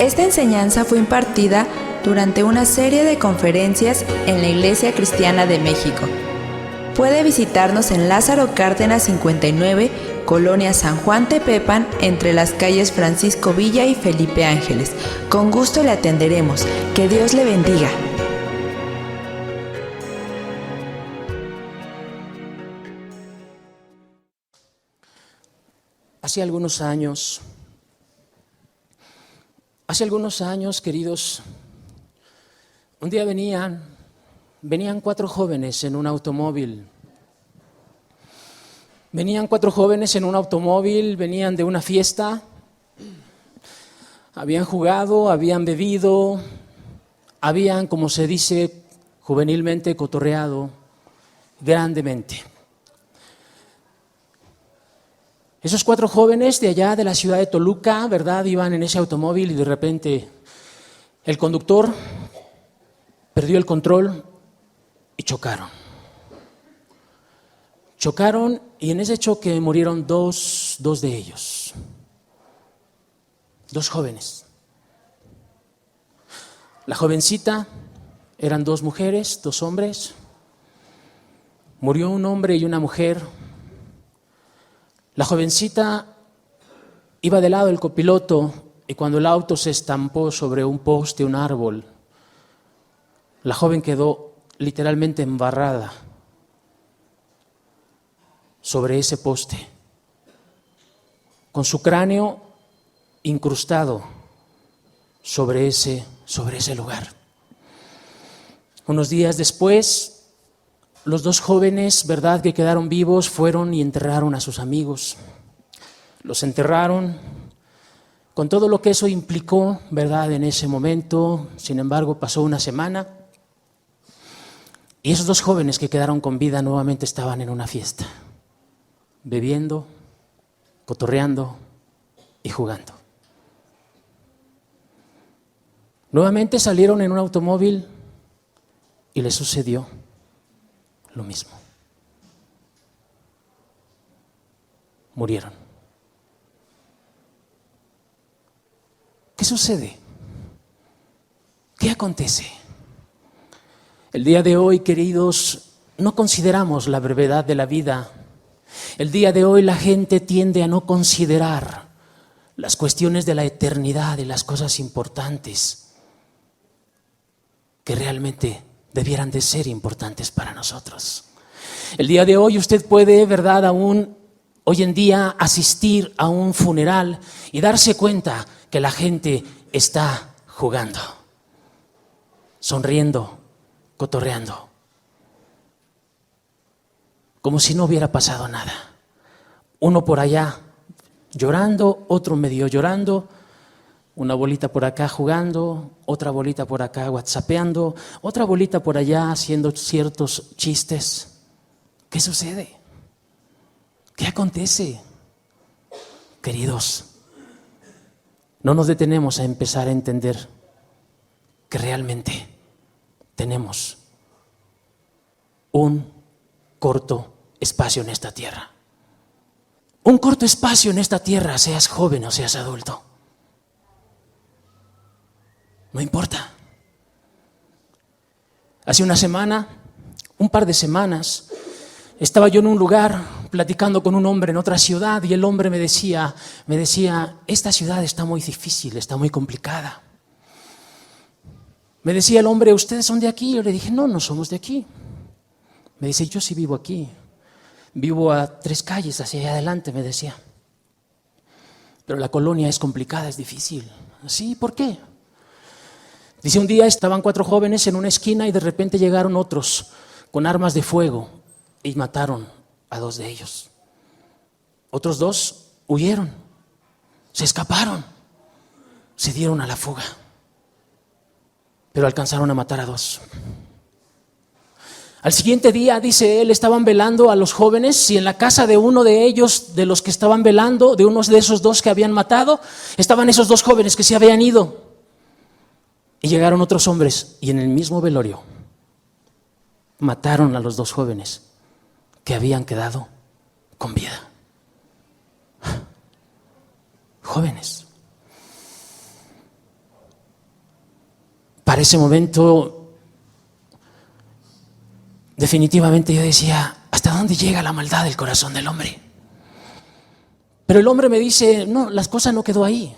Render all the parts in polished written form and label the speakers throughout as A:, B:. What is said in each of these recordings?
A: Esta enseñanza fue impartida durante una serie de conferencias en la Iglesia Cristiana de México. Puede visitarnos en Lázaro Cárdenas 59, Colonia San Juan Tepepan, entre las calles Francisco Villa y Felipe Ángeles. Con gusto le atenderemos. Que Dios le bendiga.
B: Hace algunos años, queridos, un día venían 4 jóvenes en un automóvil. Venían de una fiesta, habían jugado, habían bebido, habían, como se dice juvenilmente, cotorreado grandemente. Esos 4 jóvenes de allá de la ciudad de Toluca, ¿verdad?, iban en ese automóvil y de repente el conductor perdió el control y chocaron. Chocaron y en ese choque murieron dos de ellos. 2 jóvenes. La jovencita, eran 2 mujeres, 2 hombres. Murió un hombre y una mujer. La jovencita iba del lado del copiloto y cuando el auto se estampó sobre un poste, un árbol, la joven quedó literalmente embarrada sobre ese poste, con su cráneo incrustado sobre ese lugar. Unos días después, los 2 jóvenes, ¿verdad?, que quedaron vivos, fueron y enterraron a sus amigos. Los enterraron con todo lo que eso implicó, ¿verdad?, en ese momento. Sin embargo, pasó una semana y esos 2 jóvenes que quedaron con vida nuevamente estaban en una fiesta, bebiendo, cotorreando y jugando. Nuevamente salieron en un automóvil y les sucedió lo mismo. Murieron. ¿Qué sucede? ¿Qué acontece? El día de hoy, queridos, no consideramos la brevedad de la vida. El día de hoy la gente tiende a no considerar las cuestiones de la eternidad y las cosas importantes que realmente debieran de ser importantes para nosotros. El día de hoy usted puede, ¿verdad?, aún hoy en día asistir a un funeral y darse cuenta que la gente está jugando, sonriendo, cotorreando, como si no hubiera pasado nada. Uno por allá llorando, otro medio llorando, una bolita por acá jugando, otra bolita por acá whatsappeando, otra bolita por allá haciendo ciertos chistes. ¿Qué sucede? ¿Qué acontece? Queridos, no nos detenemos a empezar a entender que realmente tenemos un corto espacio en esta tierra. Un corto espacio en esta tierra, seas joven o seas adulto. No importa. Hace un par de semanas, estaba yo en un lugar platicando con un hombre en otra ciudad y el hombre me decía, esta ciudad está muy difícil, está muy complicada. Me decía el hombre, ¿ustedes son de aquí? Yo le dije, no somos de aquí. Me dice, yo sí vivo aquí. Vivo a 3 calles hacia allá adelante, me decía. Pero la colonia es complicada, es difícil. ¿Sí? ¿Por qué? Dice, un día estaban 4 jóvenes en una esquina y de repente llegaron otros con armas de fuego y mataron a 2 de ellos. Otros 2 huyeron, se escaparon, se dieron a la fuga, pero alcanzaron a matar a 2. Al siguiente día, dice él, estaban velando a los jóvenes y en la casa de uno de ellos, de los que estaban velando, de unos de esos 2 que habían matado, estaban esos 2 jóvenes que se habían ido. Y llegaron otros hombres y en el mismo velorio mataron a los 2 jóvenes que habían quedado con vida. Jóvenes. Para ese momento, definitivamente yo decía, ¿hasta dónde llega la maldad del corazón del hombre? Pero el hombre me dice, no, las cosas no quedó ahí.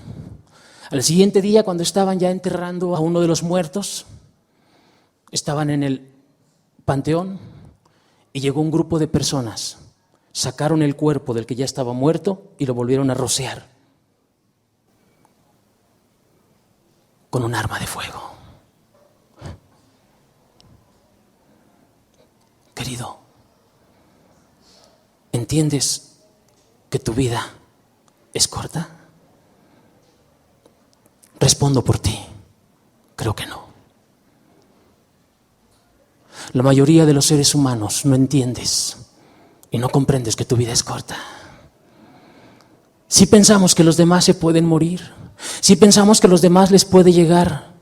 B: Al siguiente día, cuando estaban ya enterrando a uno de los muertos, estaban en el panteón y llegó un grupo de personas. Sacaron el cuerpo del que ya estaba muerto y lo volvieron a rociar con un arma de fuego. Querido, ¿entiendes que tu vida es corta? Respondo por ti. Creo que no. La mayoría de los seres humanos no entiendes y no comprendes que tu vida es corta. Si pensamos que los demás se pueden morir, si pensamos que a los demás les puede llegar,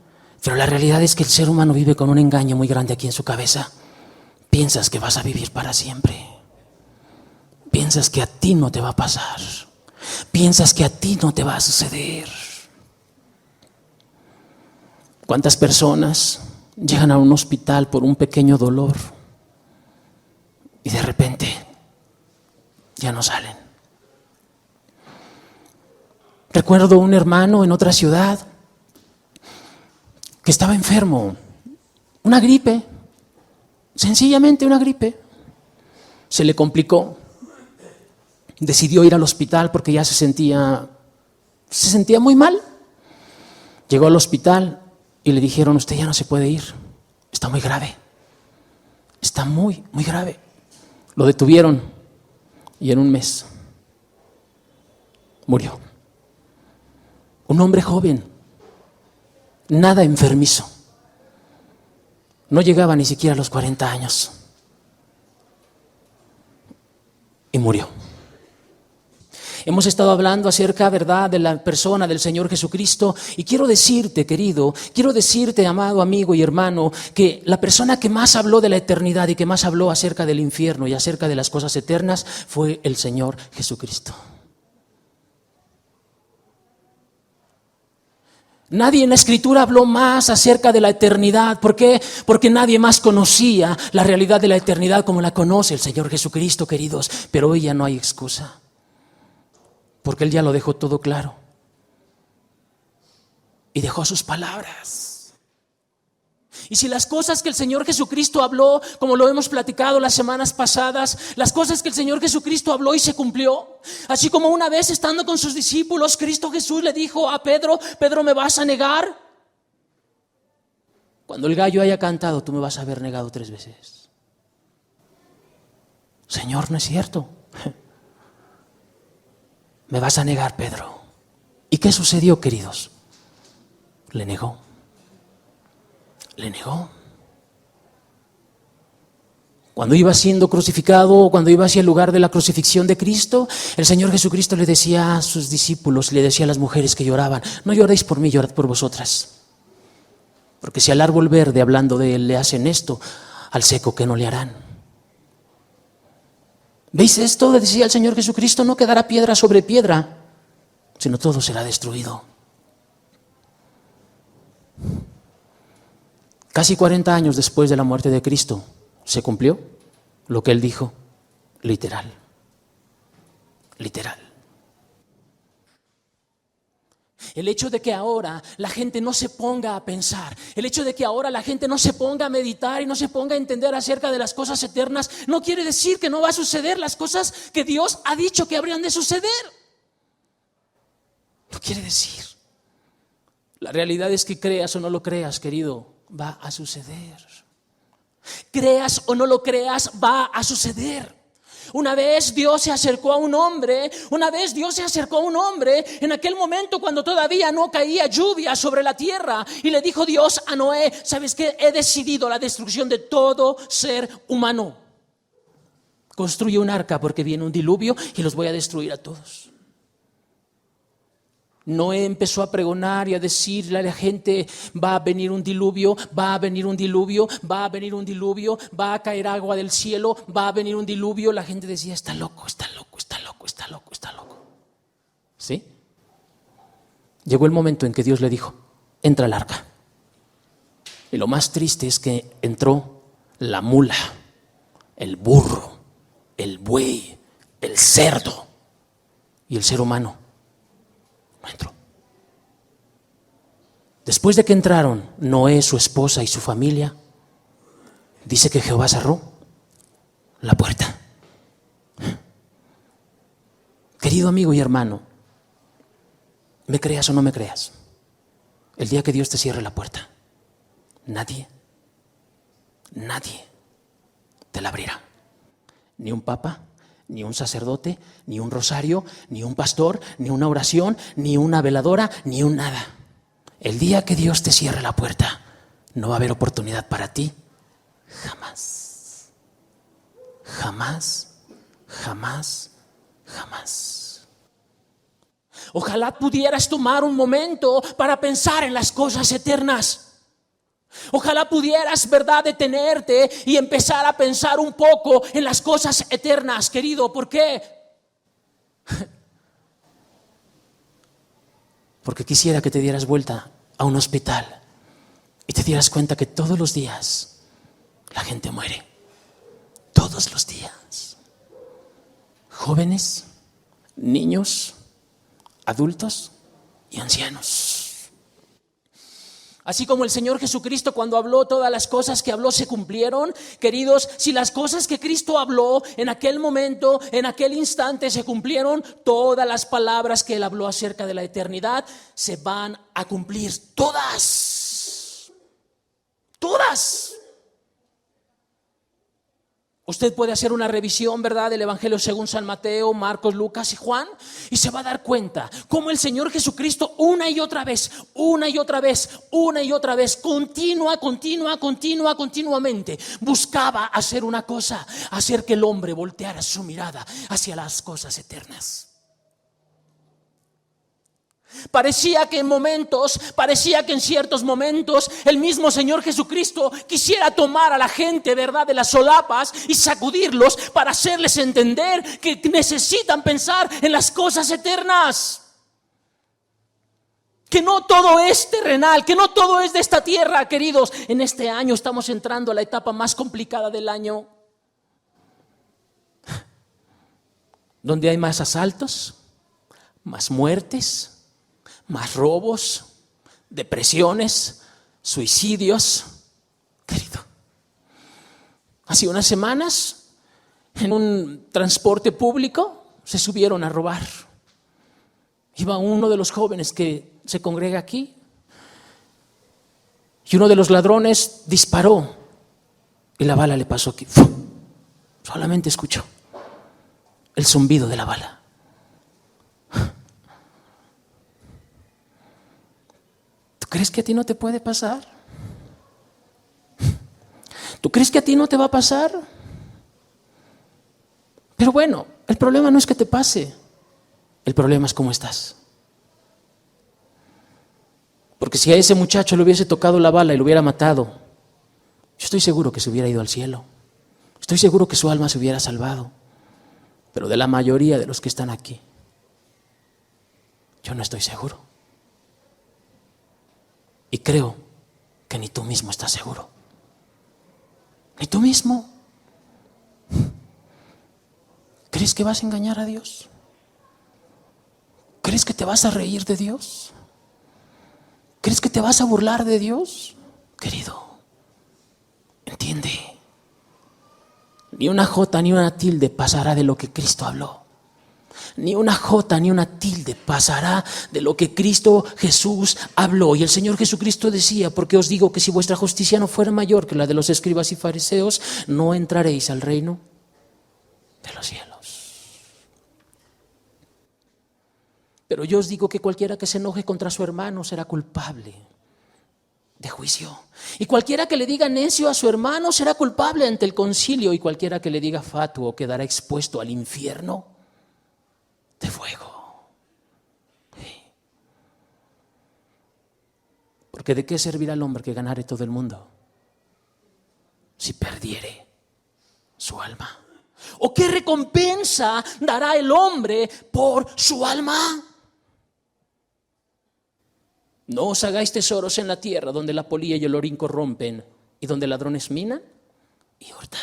B: pero la realidad es que el ser humano vive con un engaño muy grande aquí en su cabeza. Piensas que vas a vivir para siempre. Piensas que a ti no te va a pasar. Piensas que a ti no te va a suceder. ¿Cuántas personas llegan a un hospital por un pequeño dolor y de repente ya no salen? Recuerdo un hermano en otra ciudad que estaba enfermo, una gripe, sencillamente una gripe. Se le complicó, decidió ir al hospital porque ya se sentía muy mal. Llegó al hospital y le dijeron, usted ya no se puede ir, está muy grave, está muy, muy grave. Lo detuvieron y en un mes murió. Un hombre joven, nada enfermizo, no llegaba ni siquiera a los 40 años y murió. Hemos estado hablando acerca, ¿verdad?, de la persona del Señor Jesucristo, y quiero decirte, querido, quiero decirte, amado amigo y hermano, que la persona que más habló de la eternidad y que más habló acerca del infierno y acerca de las cosas eternas fue el Señor Jesucristo. Nadie en la Escritura habló más acerca de la eternidad. ¿Por qué? Porque nadie más conocía la realidad de la eternidad como la conoce el Señor Jesucristo, queridos. Pero hoy ya no hay excusa, porque Él ya lo dejó todo claro y dejó sus palabras. Y si las cosas que el Señor Jesucristo habló, como lo hemos platicado las semanas pasadas, las cosas que el Señor Jesucristo habló y se cumplió, así como una vez estando con sus discípulos, Cristo Jesús le dijo a Pedro, Pedro, ¿me vas a negar? Cuando el gallo haya cantado, tú me vas a haber negado 3 veces. Señor, no es cierto. Me vas a negar, Pedro. ¿Y qué sucedió, queridos? Le negó. Le negó. Cuando iba siendo crucificado, cuando iba hacia el lugar de la crucifixión de Cristo, el Señor Jesucristo le decía a sus discípulos, le decía a las mujeres que lloraban, no lloréis por mí, llorad por vosotras. Porque si al árbol verde, hablando de él, le hacen esto, al seco, ¿qué no le harán? ¿Veis esto? Decía el Señor Jesucristo, no quedará piedra sobre piedra, sino todo será destruido. Casi 40 años después de la muerte de Cristo, se cumplió lo que Él dijo, literal. Literal. El hecho de que ahora la gente no se ponga a pensar, el hecho de que ahora la gente no se ponga a meditar y no se ponga a entender acerca de las cosas eternas, no quiere decir que no va a suceder las cosas que Dios ha dicho que habrían de suceder. No quiere decir. La realidad es que creas o no lo creas, querido, va a suceder. Creas o no lo creas, va a suceder. Una vez Dios se acercó a un hombre, en aquel momento cuando todavía no caía lluvia sobre la tierra, y le dijo Dios a Noé, ¿sabes qué? He decidido la destrucción de todo ser humano. Construye un arca porque viene un diluvio y los voy a destruir a todos. Noé empezó a pregonar y a decirle a la gente, va a venir un diluvio, va a venir un diluvio, va a venir un diluvio, va a caer agua del cielo, va a venir un diluvio. La gente decía, está loco, está loco, está loco, está loco, está loco. ¿Sí? Llegó el momento en que Dios le dijo, entra al arca. Y lo más triste es que entró la mula, el burro, el buey, el cerdo y el ser humano no entró. Después de que entraron Noé, su esposa y su familia, dice que Jehová cerró la puerta. Querido amigo y hermano, me creas o no me creas, el día que Dios te cierre la puerta, nadie te la abrirá. Ni un papa, ni un sacerdote, ni un rosario, ni un pastor, ni una oración, ni una veladora, ni un nada. El día que Dios te cierre la puerta, no va a haber oportunidad para ti. Jamás. Jamás, jamás, jamás. Ojalá pudieras tomar un momento para pensar en las cosas eternas. Ojalá pudieras, ¿verdad?, detenerte y empezar a pensar un poco en las cosas eternas, querido. ¿Por qué? Porque quisiera que te dieras vuelta a un hospital y te dieras cuenta que todos los días la gente muere. Todos los días. Jóvenes, niños, adultos y ancianos. Así como el Señor Jesucristo, cuando habló, todas las cosas que habló se cumplieron. Queridos, si las cosas que Cristo habló en aquel momento, en aquel instante se cumplieron, todas las palabras que Él habló acerca de la eternidad se van a cumplir. Todas. Todas. Usted puede hacer una revisión, ¿verdad?, del Evangelio según San Mateo, Marcos, Lucas y Juan, y se va a dar cuenta cómo el Señor Jesucristo una y otra vez, continuamente buscaba hacer una cosa, hacer que el hombre volteara su mirada hacia las cosas eternas. Parecía que en ciertos momentos el mismo Señor Jesucristo quisiera tomar a la gente, ¿verdad?, de las solapas y sacudirlos para hacerles entender que necesitan pensar en las cosas eternas. Que no todo es terrenal, que no todo es de esta tierra, queridos. En este año estamos entrando a la etapa más complicada del año, donde hay más asaltos, más muertes, más robos, depresiones, suicidios. Querido, hace unas semanas en un transporte público se subieron a robar. Iba uno de los jóvenes que se congrega aquí y uno de los ladrones disparó y la bala le pasó aquí. ¡Fum! Solamente escuchó el zumbido de la bala. ¿Crees que a ti no te puede pasar? ¿Tú crees que a ti no te va a pasar? Pero bueno, el problema no es que te pase, el problema es cómo estás. Porque si a ese muchacho le hubiese tocado la bala y lo hubiera matado, yo estoy seguro que se hubiera ido al cielo. Estoy seguro que su alma se hubiera salvado. Pero de la mayoría de los que están aquí, yo no estoy seguro. Y creo que ni tú mismo estás seguro. Ni tú mismo. ¿Crees que vas a engañar a Dios? ¿Crees que te vas a reír de Dios? ¿Crees que te vas a burlar de Dios? Querido, entiende. Ni una jota ni una tilde pasará de lo que Cristo habló. Ni una jota ni una tilde pasará de lo que Cristo Jesús habló. Y el Señor Jesucristo decía: porque os digo que si vuestra justicia no fuera mayor que la de los escribas y fariseos, no entraréis al reino de los cielos. Pero yo os digo que cualquiera que se enoje contra su hermano será culpable de juicio. Y cualquiera que le diga necio a su hermano será culpable ante el concilio. Y cualquiera que le diga fatuo quedará expuesto al infierno de fuego. Porque ¿de qué servirá el hombre que ganare todo el mundo si perdiere su alma? ¿O qué recompensa dará el hombre por su alma? No os hagáis tesoros en la tierra, donde la polilla y el orín corrompen, y donde ladrones minan y hurtan.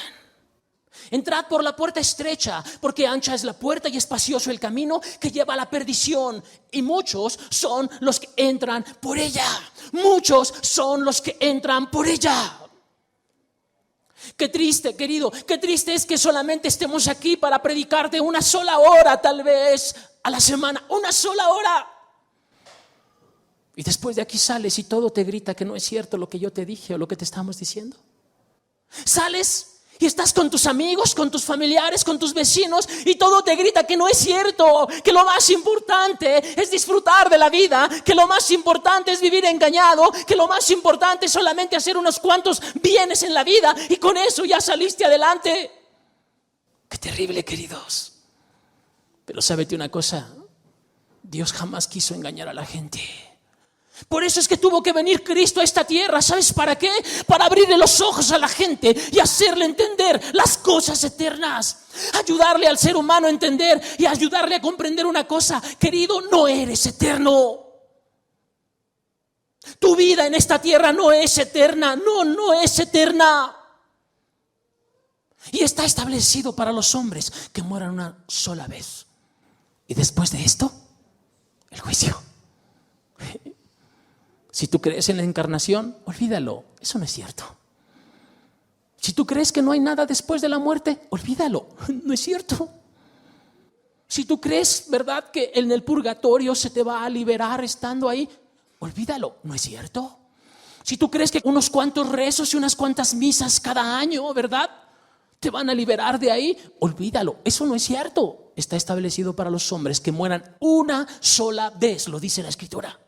B: Entrad por la puerta estrecha, porque ancha es la puerta y espacioso el camino que lleva a la perdición, y muchos son los que entran por ella. Muchos son los que entran por ella. Qué triste, querido, qué triste es que solamente estemos aquí para predicarte una sola hora, tal vez a la semana, una sola hora. Y después de aquí sales y todo te grita que no es cierto lo que yo te dije o lo que te estamos diciendo. Sales y estás con tus amigos, con tus familiares, con tus vecinos, y todo te grita que no es cierto, que lo más importante es disfrutar de la vida, que lo más importante es vivir engañado, que lo más importante es solamente hacer unos cuantos bienes en la vida y con eso ya saliste adelante. Qué terrible, queridos. Pero sábete una cosa, Dios jamás quiso engañar a la gente. Por eso es que tuvo que venir Cristo a esta tierra. ¿Sabes para qué? Para abrirle los ojos a la gente y hacerle entender las cosas eternas. Ayudarle al ser humano a entender y ayudarle a comprender una cosa. Querido, no eres eterno. Tu vida en esta tierra no es eterna. No es eterna. Y está establecido para los hombres que mueran una sola vez. Y después de esto, el juicio. Si tú crees en la encarnación, olvídalo, eso no es cierto. Si tú crees que no hay nada después de la muerte, olvídalo, no es cierto. Si tú crees, ¿verdad?, que en el purgatorio se te va a liberar estando ahí, olvídalo, no es cierto. Si tú crees que unos cuantos rezos y unas cuantas misas cada año, ¿verdad?, te van a liberar de ahí, olvídalo, eso no es cierto. Está establecido para los hombres que mueran una sola vez, lo dice la Escritura.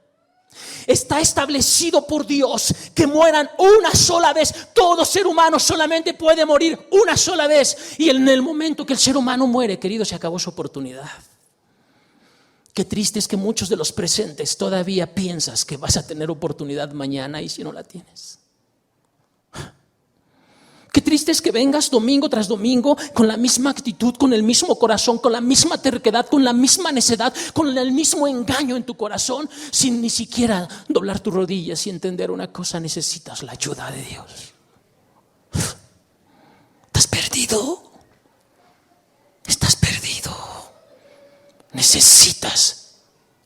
B: Está establecido por Dios que mueran una sola vez. Todo ser humano solamente puede morir una sola vez. Y en el momento que el ser humano muere, querido, se acabó su oportunidad. Qué triste es que muchos de los presentes todavía piensas que vas a tener oportunidad mañana y si no la tienes. Qué triste es que vengas domingo tras domingo con la misma actitud, con el mismo corazón, con la misma terquedad, con la misma necedad, con el mismo engaño en tu corazón, sin ni siquiera doblar tus rodillas y entender una cosa: necesitas la ayuda de Dios. ¿Estás perdido? ¿Estás perdido? Necesitas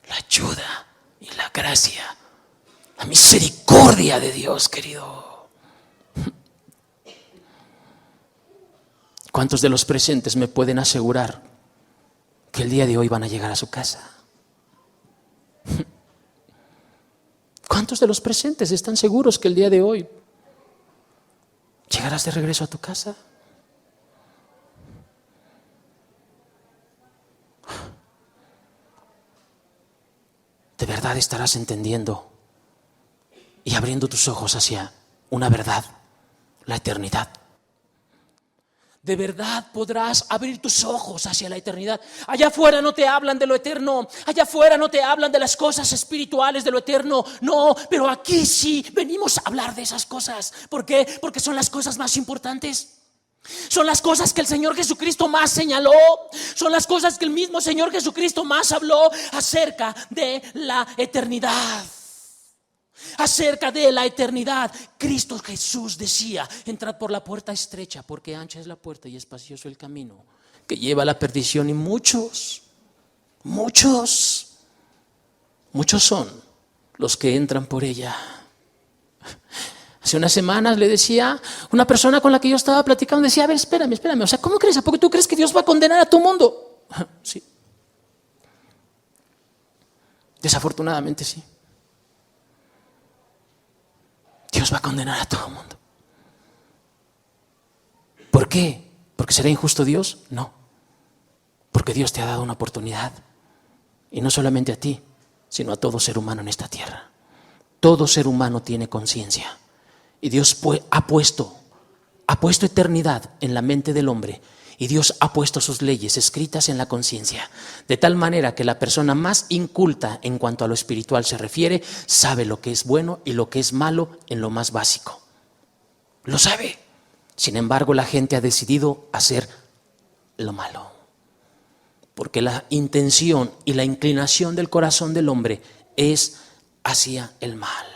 B: la ayuda y la gracia, la misericordia de Dios, querido. ¿Cuántos de los presentes me pueden asegurar que el día de hoy van a llegar a su casa? ¿Cuántos de los presentes están seguros que el día de hoy llegarás de regreso a tu casa? ¿De verdad estarás entendiendo y abriendo tus ojos hacia una verdad, la eternidad? ¿De verdad podrás abrir tus ojos hacia la eternidad? Allá afuera no te hablan de lo eterno. Allá afuera no te hablan de las cosas espirituales de lo eterno. No, pero aquí sí venimos a hablar de esas cosas. ¿Por qué? Porque son las cosas más importantes. Son las cosas que el Señor Jesucristo más señaló. Son las cosas que el mismo Señor Jesucristo más habló acerca de la eternidad. Acerca de la eternidad, Cristo Jesús decía: entrad por la puerta estrecha, porque ancha es la puerta y espacioso el camino que lleva a la perdición, y muchos son los que entran por ella. Hace unas semanas le decía una persona con la que yo estaba platicando, decía: a ver, espérame, o sea, ¿cómo crees? ¿A poco tú crees que Dios va a condenar a todo mundo? Sí. Desafortunadamente sí. Dios va a condenar a todo el mundo. ¿Por qué? ¿Porque será injusto Dios? No. Porque Dios te ha dado una oportunidad. Y no solamente a ti, sino a todo ser humano en esta tierra. Todo ser humano tiene conciencia. Y Dios ha puesto eternidad en la mente del hombre. Y Dios ha puesto sus leyes escritas en la conciencia, de tal manera que la persona más inculta en cuanto a lo espiritual se refiere sabe lo que es bueno y lo que es malo en lo más básico. Lo sabe. Sin embargo, la gente ha decidido hacer lo malo, porque la intención y la inclinación del corazón del hombre es hacia el mal.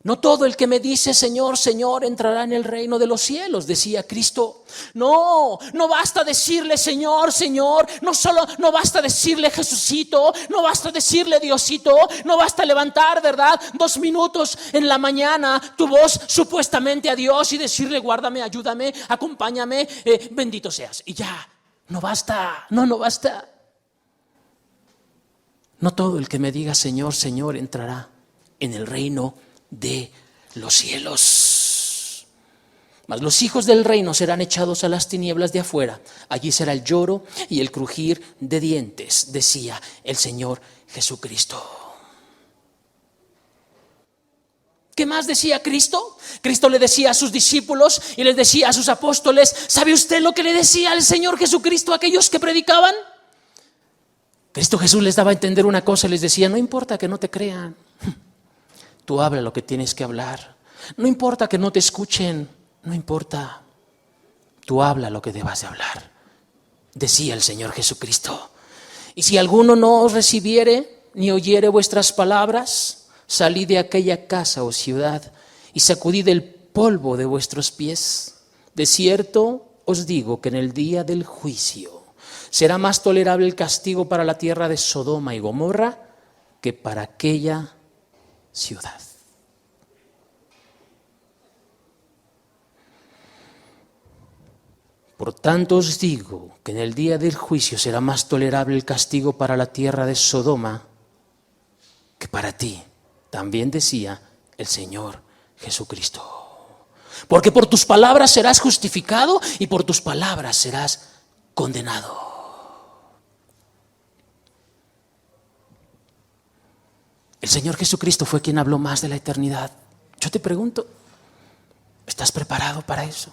B: No todo el que me dice Señor, Señor entrará en el reino de los cielos, decía Cristo. No basta decirle Señor, Señor, no basta decirle Jesucito, no basta decirle Diosito, no basta levantar, ¿verdad? 2 minutos en la mañana tu voz supuestamente a Dios y decirle guárdame, ayúdame, acompáñame, bendito seas. Y ya, no basta, no basta. No todo el que me diga Señor, Señor entrará en el reino de los cielos. Mas los hijos del reino serán echados a las tinieblas de afuera. Allí será el lloro y el crujir de dientes, decía el Señor Jesucristo. ¿Qué más decía Cristo? Cristo le decía a sus discípulos y les decía a sus apóstoles, ¿sabe usted lo que le decía el Señor Jesucristo a aquellos que predicaban? Cristo Jesús les daba a entender una cosa y les decía, no importa que no te crean. Tú habla lo que tienes que hablar. No importa que no te escuchen, no importa. Tú habla lo que debas de hablar, decía el Señor Jesucristo. Y si alguno no os recibiere ni oyere vuestras palabras, salid de aquella casa o ciudad y sacudid el polvo de vuestros pies. De cierto os digo que en el día del juicio será más tolerable el castigo para la tierra de Sodoma y Gomorra que para aquella ciudad. Por tanto os digo que en el día del juicio será más tolerable el castigo para la tierra de Sodoma que para ti, también decía el Señor Jesucristo. Porque por tus palabras serás justificado y por tus palabras serás condenado. El Señor Jesucristo fue quien habló más de la eternidad. Yo te pregunto, ¿estás preparado para eso?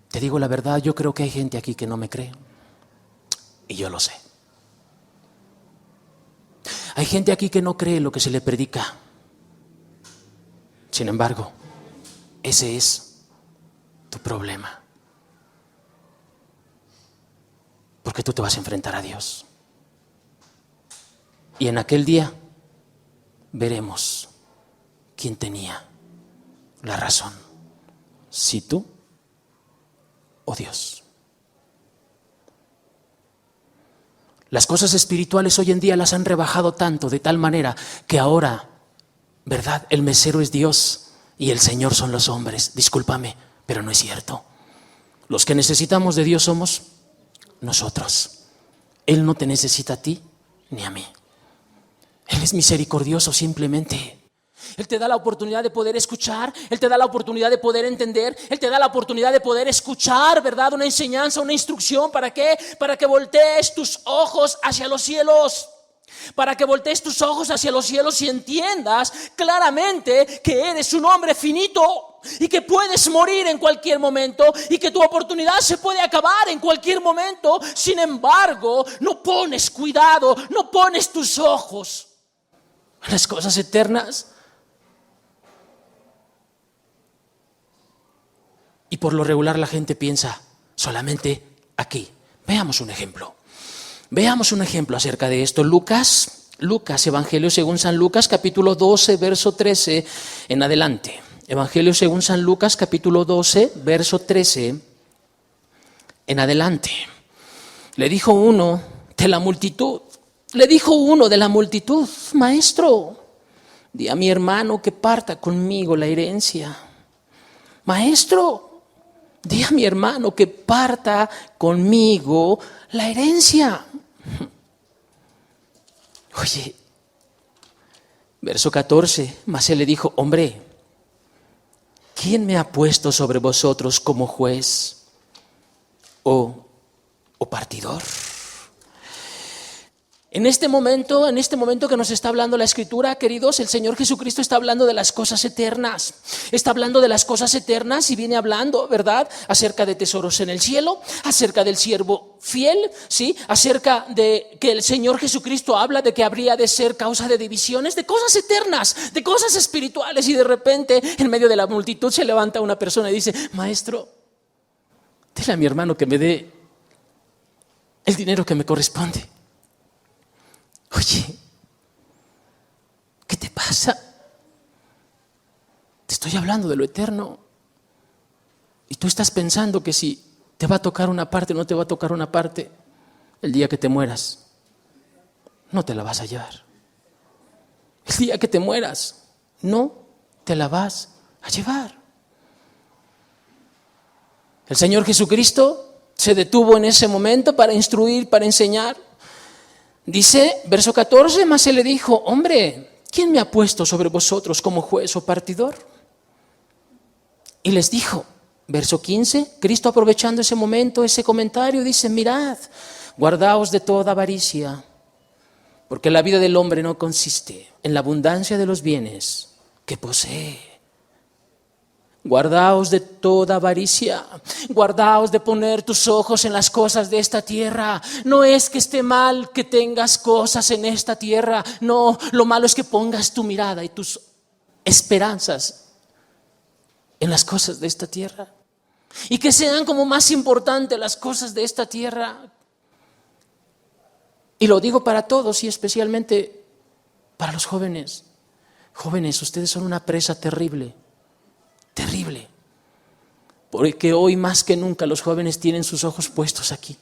B: Te digo la verdad, yo creo que hay gente aquí que no me cree. Y yo lo sé. Hay gente aquí que no cree lo que se le predica. Sin embargo, ese es tu problema. Porque tú te vas a enfrentar a Dios. Y en aquel día veremos quién tenía la razón, si tú o Dios. Las cosas espirituales hoy en día las han rebajado tanto, de tal manera que ahora, ¿verdad? El mesero es Dios y el Señor son los hombres. Discúlpame, pero no es cierto. Los que necesitamos de Dios somos nosotros. Él no te necesita a ti ni a mí. Él es misericordioso simplemente. Él te da la oportunidad de poder escuchar, Él te da la oportunidad de poder entender, Él te da la oportunidad de poder escuchar, ¿verdad? Una enseñanza, una instrucción. ¿Para qué? Para que voltees tus ojos hacia los cielos. Para que voltees tus ojos hacia los cielos y entiendas claramente que eres un hombre finito y que puedes morir en cualquier momento y que tu oportunidad se puede acabar en cualquier momento. Sin embargo, no pones cuidado, no pones tus ojos en las cosas eternas. Y por lo regular la gente piensa solamente aquí. Veamos un ejemplo. Veamos un ejemplo acerca de esto. Lucas, Evangelio según San Lucas, capítulo 12, verso 13 en adelante. Evangelio según San Lucas, capítulo 12, verso 13 en adelante. Le dijo uno de la multitud, Maestro, di a mi hermano que parta conmigo la herencia. Maestro, di a mi hermano que parta conmigo la herencia. Oye, verso 14, mas él le dijo, hombre, ¿quién me ha puesto sobre vosotros como juez o partidor? En este momento que nos está hablando la Escritura, queridos, el Señor Jesucristo está hablando de las cosas eternas. Está hablando de las cosas eternas y viene hablando, ¿verdad? Acerca de tesoros en el cielo, acerca del siervo fiel, ¿sí? Acerca de que el Señor Jesucristo habla de que habría de ser causa de divisiones, de cosas eternas, de cosas espirituales. Y de repente, en medio de la multitud, se levanta una persona y dice, Maestro, dile a mi hermano que me dé el dinero que me corresponde. Oye, ¿qué te pasa? Te estoy hablando de lo eterno. Y tú estás pensando que si te va a tocar una parte o no te va a tocar una parte, el día que te mueras, no te la vas a llevar. El día que te mueras, no te la vas a llevar. El Señor Jesucristo se detuvo en ese momento para instruir, para enseñar. Dice, verso 14, mas Él le dijo, hombre, ¿quién me ha puesto sobre vosotros como juez o partidor? Y les dijo, verso 15, Cristo aprovechando ese momento, ese comentario, dice, mirad, guardaos de toda avaricia, porque la vida del hombre no consiste en la abundancia de los bienes que posee. Guardaos de toda avaricia, guardaos de poner tus ojos en las cosas de esta tierra. No es que esté mal que tengas cosas en esta tierra, no, lo malo es que pongas tu mirada y tus esperanzas en las cosas de esta tierra y que sean como más importantes las cosas de esta tierra. Y lo digo para todos y especialmente para los jóvenes. Jóvenes, ustedes son una presa terrible. Terrible, porque hoy más que nunca los jóvenes tienen sus ojos puestos aquí.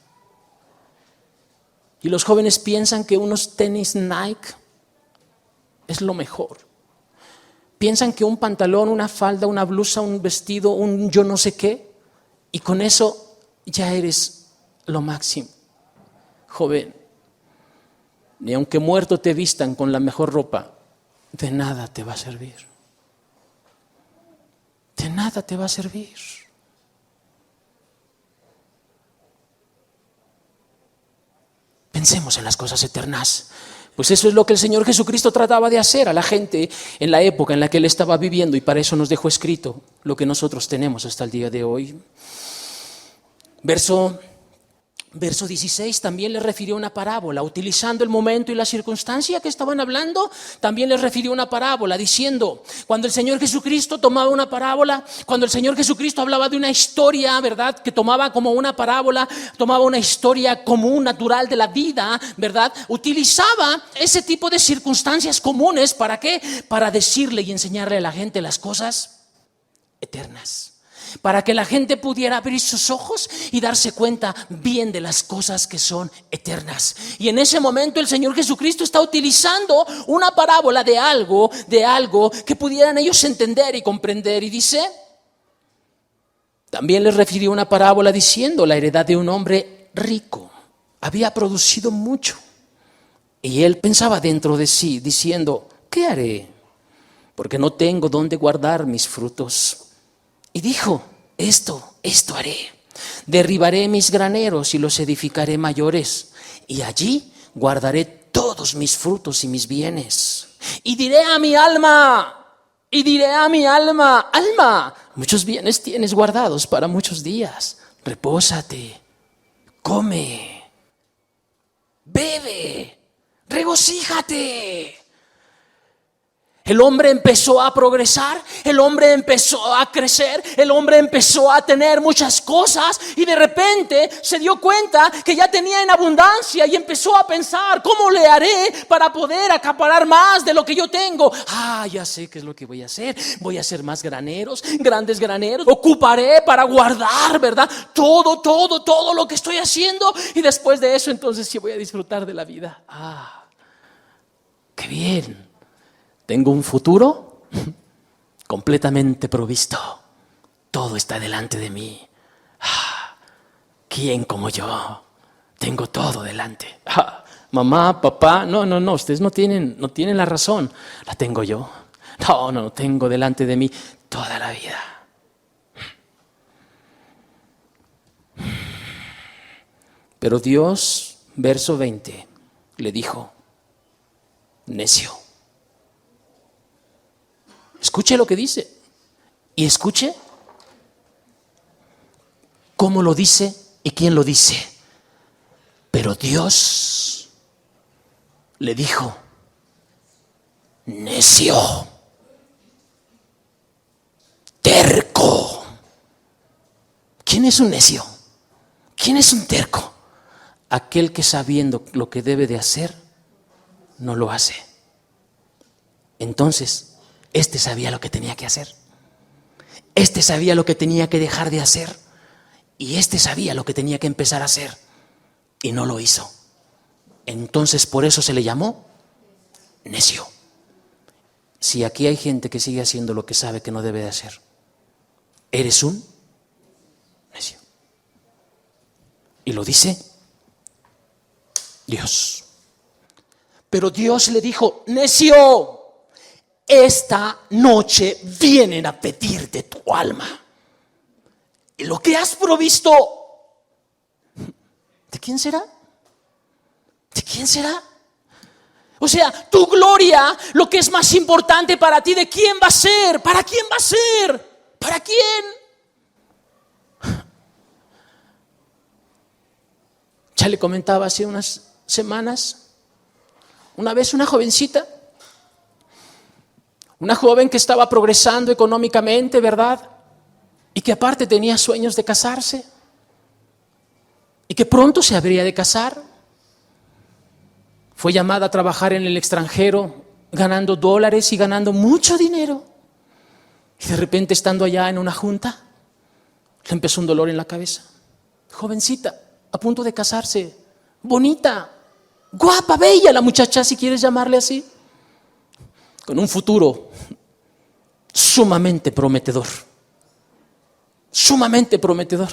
B: Y los jóvenes piensan que unos tenis Nike es lo mejor. Piensan que un pantalón, una falda, una blusa, un vestido, un yo no sé qué, y con eso ya eres lo máximo. Joven, ni aunque muerto te vistan con la mejor ropa, de nada te va a servir. De nada te va a servir. Pensemos en las cosas eternas. Pues eso es lo que el Señor Jesucristo trataba de hacer a la gente en la época en la que Él estaba viviendo, y para eso nos dejó escrito lo que nosotros tenemos hasta el día de hoy. Verso 16 también les refirió una parábola, utilizando el momento y la circunstancia que estaban hablando. También les refirió una parábola diciendo, cuando el Señor Jesucristo tomaba una parábola, cuando el Señor Jesucristo hablaba de una historia, ¿verdad?, que tomaba como una parábola, tomaba una historia común, natural de la vida, ¿verdad?, utilizaba ese tipo de circunstancias comunes. ¿Para qué? Para decirle y enseñarle a la gente las cosas eternas, para que la gente pudiera abrir sus ojos y darse cuenta bien de las cosas que son eternas. Y en ese momento el Señor Jesucristo está utilizando una parábola de algo que pudieran ellos entender y comprender. Y dice, también les refirió una parábola diciendo, la heredad de un hombre rico había producido mucho. Y él pensaba dentro de sí, diciendo, ¿qué haré? Porque no tengo dónde guardar mis frutos. Y dijo, esto haré, derribaré mis graneros y los edificaré mayores, y allí guardaré todos mis frutos y mis bienes. Y diré a mi alma, alma, muchos bienes tienes guardados para muchos días, repósate, come, bebe, regocíjate. El hombre empezó a progresar, el hombre empezó a crecer, el hombre empezó a tener muchas cosas y de repente se dio cuenta que ya tenía en abundancia y empezó a pensar, ¿cómo le haré para poder acaparar más de lo que yo tengo? Ya sé qué es lo que voy a hacer. Voy a hacer más graneros, grandes graneros, ocuparé para guardar, ¿verdad?, todo lo que estoy haciendo, y después de eso entonces sí voy a disfrutar de la vida. ¡Qué bien! Tengo un futuro completamente provisto. Todo está delante de mí. ¿Quién como yo? Tengo todo delante. Mamá, papá, no, ustedes no tienen la razón. La tengo yo. No, tengo delante de mí toda la vida. Pero Dios, verso 20, le dijo, necio. Escuche lo que dice y escuche cómo lo dice y quién lo dice. Pero Dios le dijo, necio, terco. ¿Quién es un necio? ¿Quién es un terco? Aquel que sabiendo lo que debe de hacer, no lo hace. Entonces, este sabía lo que tenía que hacer. Este sabía lo que tenía que dejar de hacer. Y este sabía lo que tenía que empezar a hacer. Y no lo hizo. Entonces, por eso se le llamó necio. Si aquí hay gente que sigue haciendo lo que sabe que no debe de hacer, eres un necio. Y lo dice Dios. Pero Dios le dijo: necio, esta noche vienen a pedirte tu alma. Y lo que has provisto, ¿de quién será? ¿De quién será? O sea, tu gloria, lo que es más importante para ti, ¿de quién va a ser? ¿Para quién va a ser? ¿Para quién? Ya le comentaba hace unas semanas, una vez una jovencita, una joven que estaba progresando económicamente, ¿verdad? Y que aparte tenía sueños de casarse y que pronto se habría de casar. Fue llamada a trabajar en el extranjero, ganando dólares y ganando mucho dinero. Y de repente, estando allá en una junta, le empezó un dolor en la cabeza. Jovencita, a punto de casarse, bonita, guapa, bella la muchacha, si quieres llamarle así, con un futuro sumamente prometedor. Sumamente prometedor.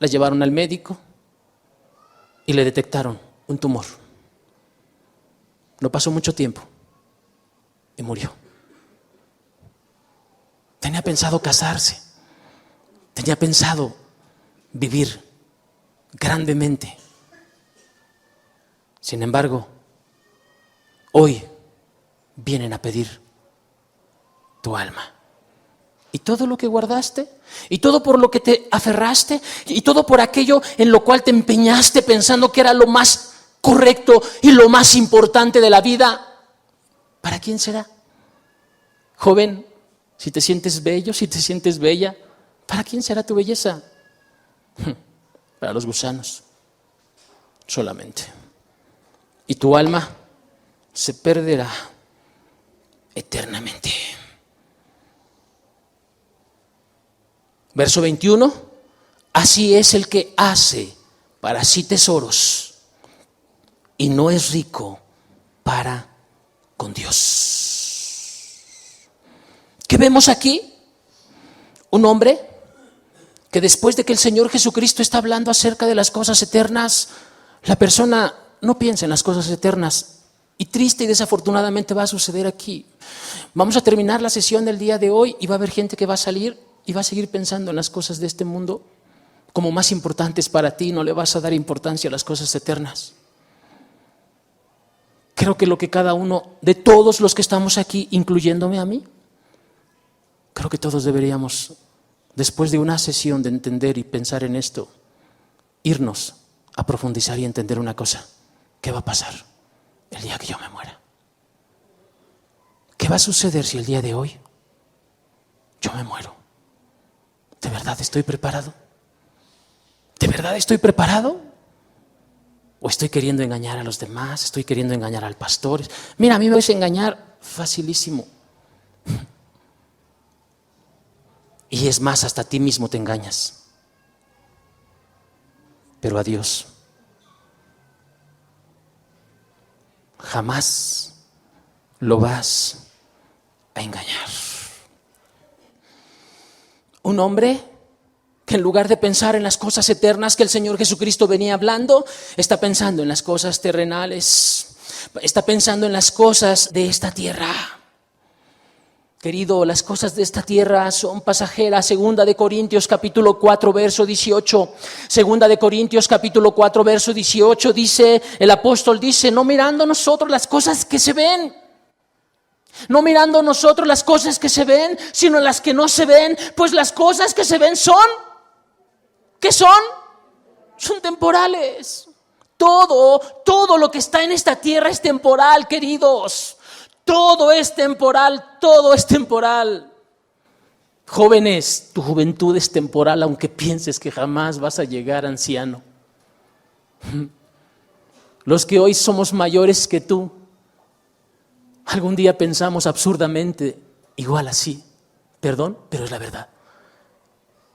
B: La llevaron al médico y le detectaron un tumor. No pasó mucho tiempo y murió. Tenía pensado casarse, tenía pensado vivir grandemente. Sin embargo, hoy vienen a pedir tu alma. Y todo lo que guardaste, y todo por lo que te aferraste, y todo por aquello en lo cual te empeñaste pensando que era lo más correcto y lo más importante de la vida, ¿para quién será? Joven, si te sientes bello, si te sientes bella, ¿para quién será tu belleza? Para los gusanos, solamente. Y tu alma se perderá eternamente. Verso 21, así es el que hace para sí tesoros y no es rico para con Dios. ¿Qué vemos aquí? Un hombre que después de que el Señor Jesucristo está hablando acerca de las cosas eternas, la persona no piensa en las cosas eternas. Y triste y desafortunadamente va a suceder aquí. Vamos a terminar la sesión del día de hoy y va a haber gente que va a salir y va a seguir pensando en las cosas de este mundo como más importantes para ti. No le vas a dar importancia a las cosas eternas. Creo que lo que cada uno de todos los que estamos aquí, incluyéndome a mí, creo que todos deberíamos, después de una sesión de entender y pensar en esto, irnos a profundizar y entender una cosa. ¿Qué va a pasar el día que yo me muera? ¿Qué va a suceder si el día de hoy yo me muero? ¿De verdad estoy preparado? ¿De verdad estoy preparado? ¿O estoy queriendo engañar a los demás? ¿Estoy queriendo engañar al pastor? Mira, a mí me puedes engañar facilísimo. Y es más, hasta a ti mismo te engañas. Pero a Dios jamás lo vas a engañar. Un hombre que en lugar de pensar en las cosas eternas que el Señor Jesucristo venía hablando, está pensando en las cosas terrenales, está pensando en las cosas de esta tierra. Querido, las cosas de esta tierra son pasajeras. Segunda de Corintios capítulo 4 verso 18. Segunda de Corintios capítulo 4 verso 18 dice, el apóstol dice, no mirando nosotros las cosas que se ven, no mirando nosotros las cosas que se ven, sino las que no se ven, pues las cosas que se ven son, ¿qué son? Son temporales. Todo lo que está en esta tierra es temporal, queridos. Todo es temporal, todo es temporal. Jóvenes, tu juventud es temporal, aunque pienses que jamás vas a llegar anciano. Los que hoy somos mayores que tú, algún día pensamos absurdamente igual así. Perdón, pero es la verdad.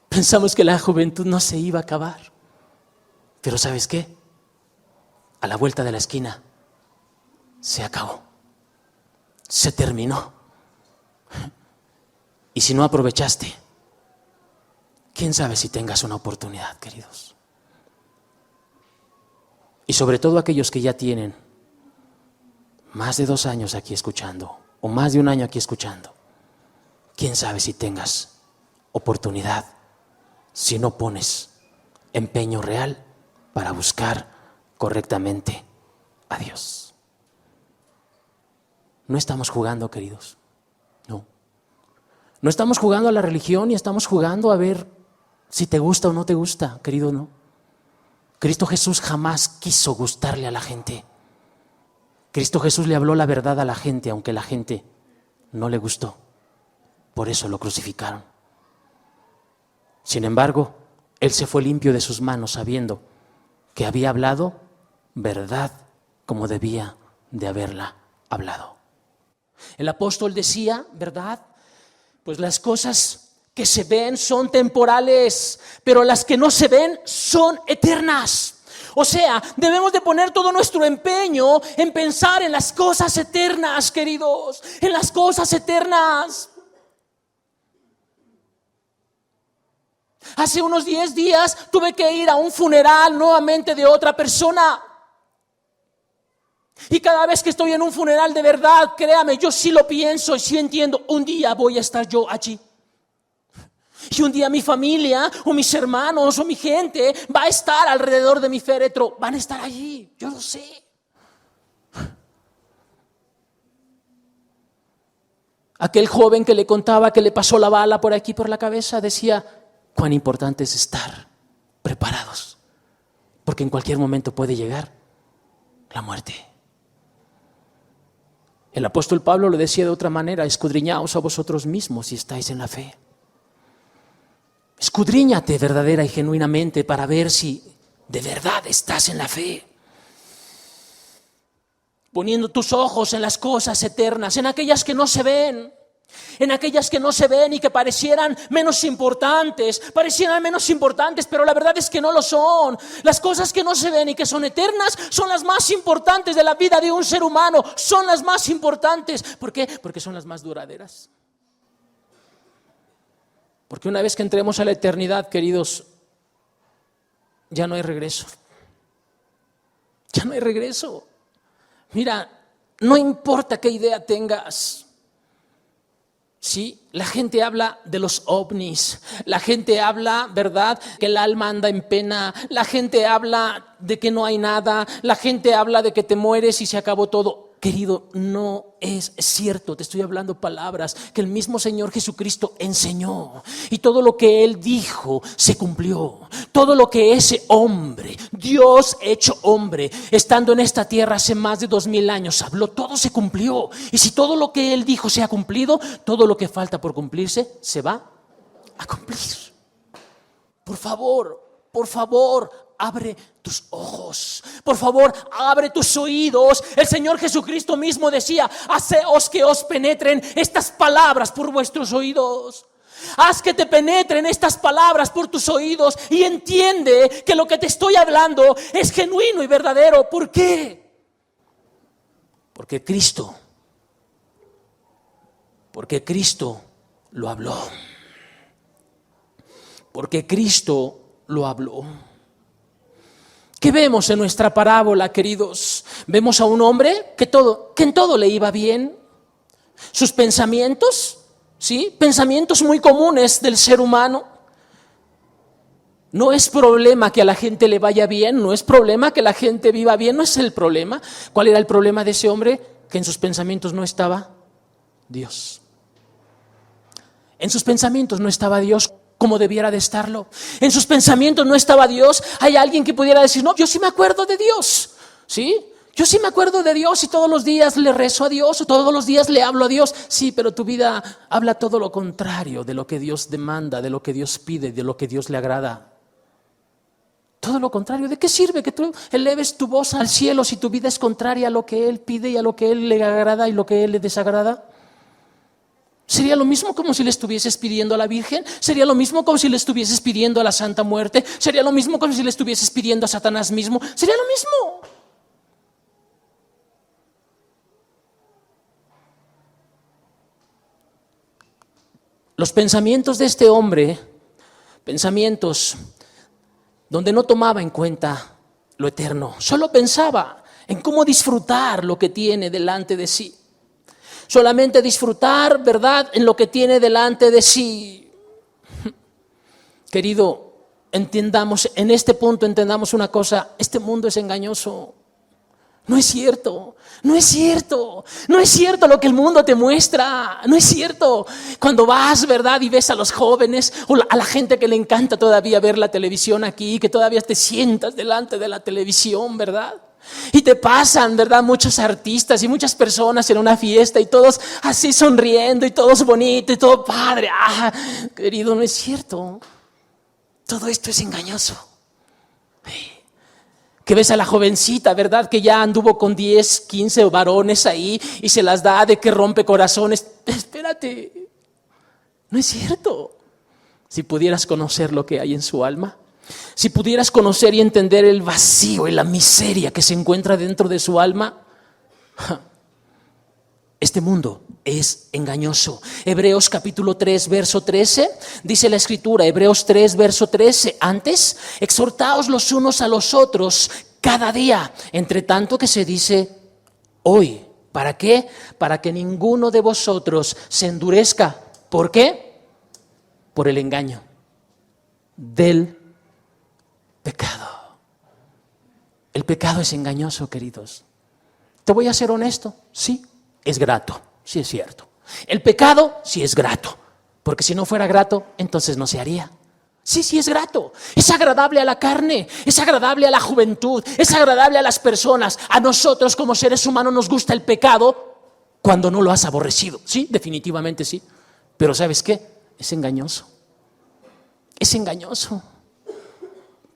B: Pensamos que la juventud no se iba a acabar. Pero ¿sabes qué? A la vuelta de la esquina se acabó. Se terminó. Y si no aprovechaste, quién sabe si tengas una oportunidad, queridos. Y sobre todo aquellos que ya tienen más de 2 años aquí escuchando, o más de 1 año aquí escuchando, quién sabe si tengas oportunidad si no pones empeño real para buscar correctamente a Dios. No estamos jugando, queridos. No. No estamos jugando a la religión y estamos jugando a ver si te gusta o no te gusta, querido, no. Cristo Jesús jamás quiso gustarle a la gente. Cristo Jesús le habló la verdad a la gente, aunque la gente no le gustó. Por eso lo crucificaron. Sin embargo, Él se fue limpio de sus manos sabiendo que había hablado verdad como debía de haberla hablado. El apóstol decía, ¿verdad? Pues las cosas que se ven son temporales, pero las que no se ven son eternas. O sea, debemos de poner todo nuestro empeño en pensar en las cosas eternas, queridos, en las cosas eternas. Hace unos 10 días tuve que ir a un funeral nuevamente de otra persona. Y cada vez que estoy en un funeral de verdad, créame, yo sí lo pienso y sí entiendo, un día voy a estar yo allí. Y un día mi familia o mis hermanos o mi gente va a estar alrededor de mi féretro, van a estar allí, yo lo sé. Aquel joven que le contaba que le pasó la bala por aquí por la cabeza decía, cuán importante es estar preparados, porque en cualquier momento puede llegar la muerte. El apóstol Pablo lo decía de otra manera, escudriñaos a vosotros mismos si estáis en la fe. Escudriñate verdadera y genuinamente para ver si de verdad estás en la fe. Poniendo tus ojos en las cosas eternas, en aquellas que no se ven. En aquellas que no se ven y que parecieran menos importantes, pero la verdad es que no lo son. Las cosas que no se ven y que son eternas son las más importantes de la vida de un ser humano, son las más importantes. ¿Por qué? Porque son las más duraderas. Porque una vez que entremos a la eternidad, queridos, ya no hay regreso. Ya no hay regreso. Mira, no importa qué idea tengas. Sí, la gente habla de los ovnis, la gente habla, ¿verdad?, que el alma anda en pena, la gente habla de que no hay nada, la gente habla de que te mueres y se acabó todo. Querido, no es cierto, te estoy hablando palabras que el mismo Señor Jesucristo enseñó y todo lo que Él dijo se cumplió. Todo lo que ese hombre, Dios hecho hombre, estando en esta tierra hace más de 2000 años habló, todo se cumplió. Y si todo lo que Él dijo se ha cumplido, todo lo que falta por cumplirse se va a cumplir. Por favor, abre tus ojos. Por favor, abre tus oídos. El Señor Jesucristo mismo decía, haceos que os penetren estas palabras por vuestros oídos. Haz que te penetren estas palabras por tus oídos y entiende que lo que te estoy hablando es genuino y verdadero. ¿Por qué? Porque Cristo lo habló. Porque Cristo lo habló. ¿Qué vemos en nuestra parábola, queridos? Vemos a un hombre que en todo le iba bien. Sus pensamientos, ¿sí? Pensamientos muy comunes del ser humano. No es problema que a la gente le vaya bien, no es problema que la gente viva bien, no es el problema. ¿Cuál era el problema de ese hombre? Que en sus pensamientos no estaba Dios. En sus pensamientos no estaba Dios como debiera de estarlo. En sus pensamientos no estaba Dios. Hay alguien que pudiera decir, no, yo sí me acuerdo de Dios, ¿sí? Yo sí me acuerdo de Dios y todos los días le rezo a Dios o todos los días le hablo a Dios. Sí, pero tu vida habla todo lo contrario de lo que Dios demanda, de lo que Dios pide, de lo que Dios le agrada. Todo lo contrario. ¿De qué sirve que tú eleves tu voz al cielo si tu vida es contraria a lo que Él pide y a lo que Él le agrada y lo que Él le desagrada? ¿Sería lo mismo como si le estuvieses pidiendo a la Virgen? ¿Sería lo mismo como si le estuvieses pidiendo a la Santa Muerte? ¿Sería lo mismo como si le estuvieses pidiendo a Satanás mismo? ¿Sería lo mismo? Los pensamientos de este hombre, pensamientos donde no tomaba en cuenta lo eterno, solo pensaba en cómo disfrutar lo que tiene delante de sí. Solamente disfrutar, ¿verdad?, en lo que tiene delante de sí. Querido, entendamos, en este punto entendamos una cosa: este mundo es engañoso. No es cierto, no es cierto, no es cierto lo que el mundo te muestra, no es cierto. Cuando vas, ¿verdad?, y ves a los jóvenes o a la gente que le encanta todavía ver la televisión aquí, que todavía te sientas delante de la televisión, ¿verdad? Y te pasan, ¿verdad?, muchos artistas y muchas personas en una fiesta y todos así sonriendo y todos bonitos y todo padre. Querido, no es cierto. Todo esto es engañoso. Que ves a la jovencita, ¿verdad?, que ya anduvo con 10, 15 varones ahí y se las da de que rompe corazones. Espérate, no es cierto. Si pudieras conocer lo que hay en su alma, si pudieras conocer y entender el vacío y la miseria que se encuentra dentro de su alma, este mundo es engañoso. Hebreos capítulo 3, verso 13, dice la Escritura, Hebreos 3, verso 13, antes, exhortaos los unos a los otros cada día, entre tanto que se dice hoy. ¿Para qué? Para que ninguno de vosotros se endurezca. ¿Por qué? Por el engaño del pecado. El pecado es engañoso, queridos. Te voy a ser honesto, sí. Es grato, sí es cierto. El pecado sí es grato, porque si no fuera grato, entonces no se haría. Sí es grato. Es agradable a la carne, es agradable a la juventud, es agradable a las personas. A nosotros como seres humanos nos gusta el pecado cuando no lo has aborrecido. Sí, definitivamente sí. Pero ¿sabes qué? Es engañoso. Es engañoso.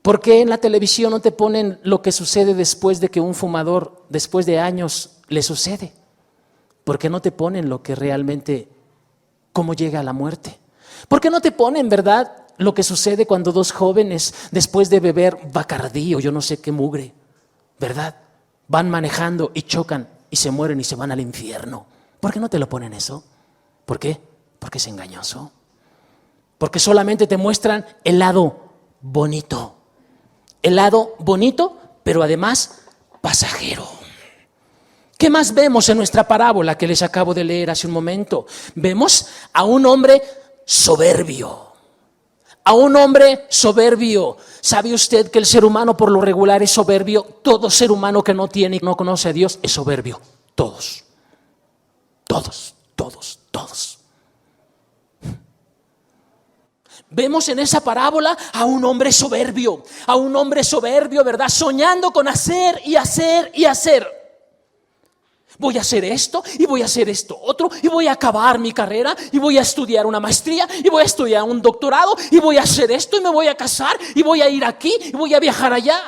B: ¿Por qué en la televisión no te ponen lo que sucede después de que un fumador, después de años, le sucede? ¿Por qué no te ponen lo que realmente, cómo llega a la muerte? ¿Por qué no te ponen, verdad, lo que sucede cuando dos jóvenes, después de beber Bacardí o yo no sé qué mugre, verdad, van manejando y chocan y se mueren y se van al infierno? ¿Por qué no te lo ponen eso? ¿Por qué? Porque es engañoso. Porque solamente te muestran el lado bonito. El lado bonito, pero además pasajero. ¿Qué más vemos en nuestra parábola que les acabo de leer hace un momento? Vemos a un hombre soberbio. A un hombre soberbio. ¿Sabe usted que el ser humano por lo regular es soberbio? Todo ser humano que no tiene y no conoce a Dios es soberbio. Todos. Vemos en esa parábola a un hombre soberbio, ¿verdad? Soñando con hacer y hacer y hacer. Voy a hacer esto y voy a hacer esto otro y voy a acabar mi carrera y voy a estudiar una maestría y voy a estudiar un doctorado y voy a hacer esto y me voy a casar y voy a ir aquí y voy a viajar allá.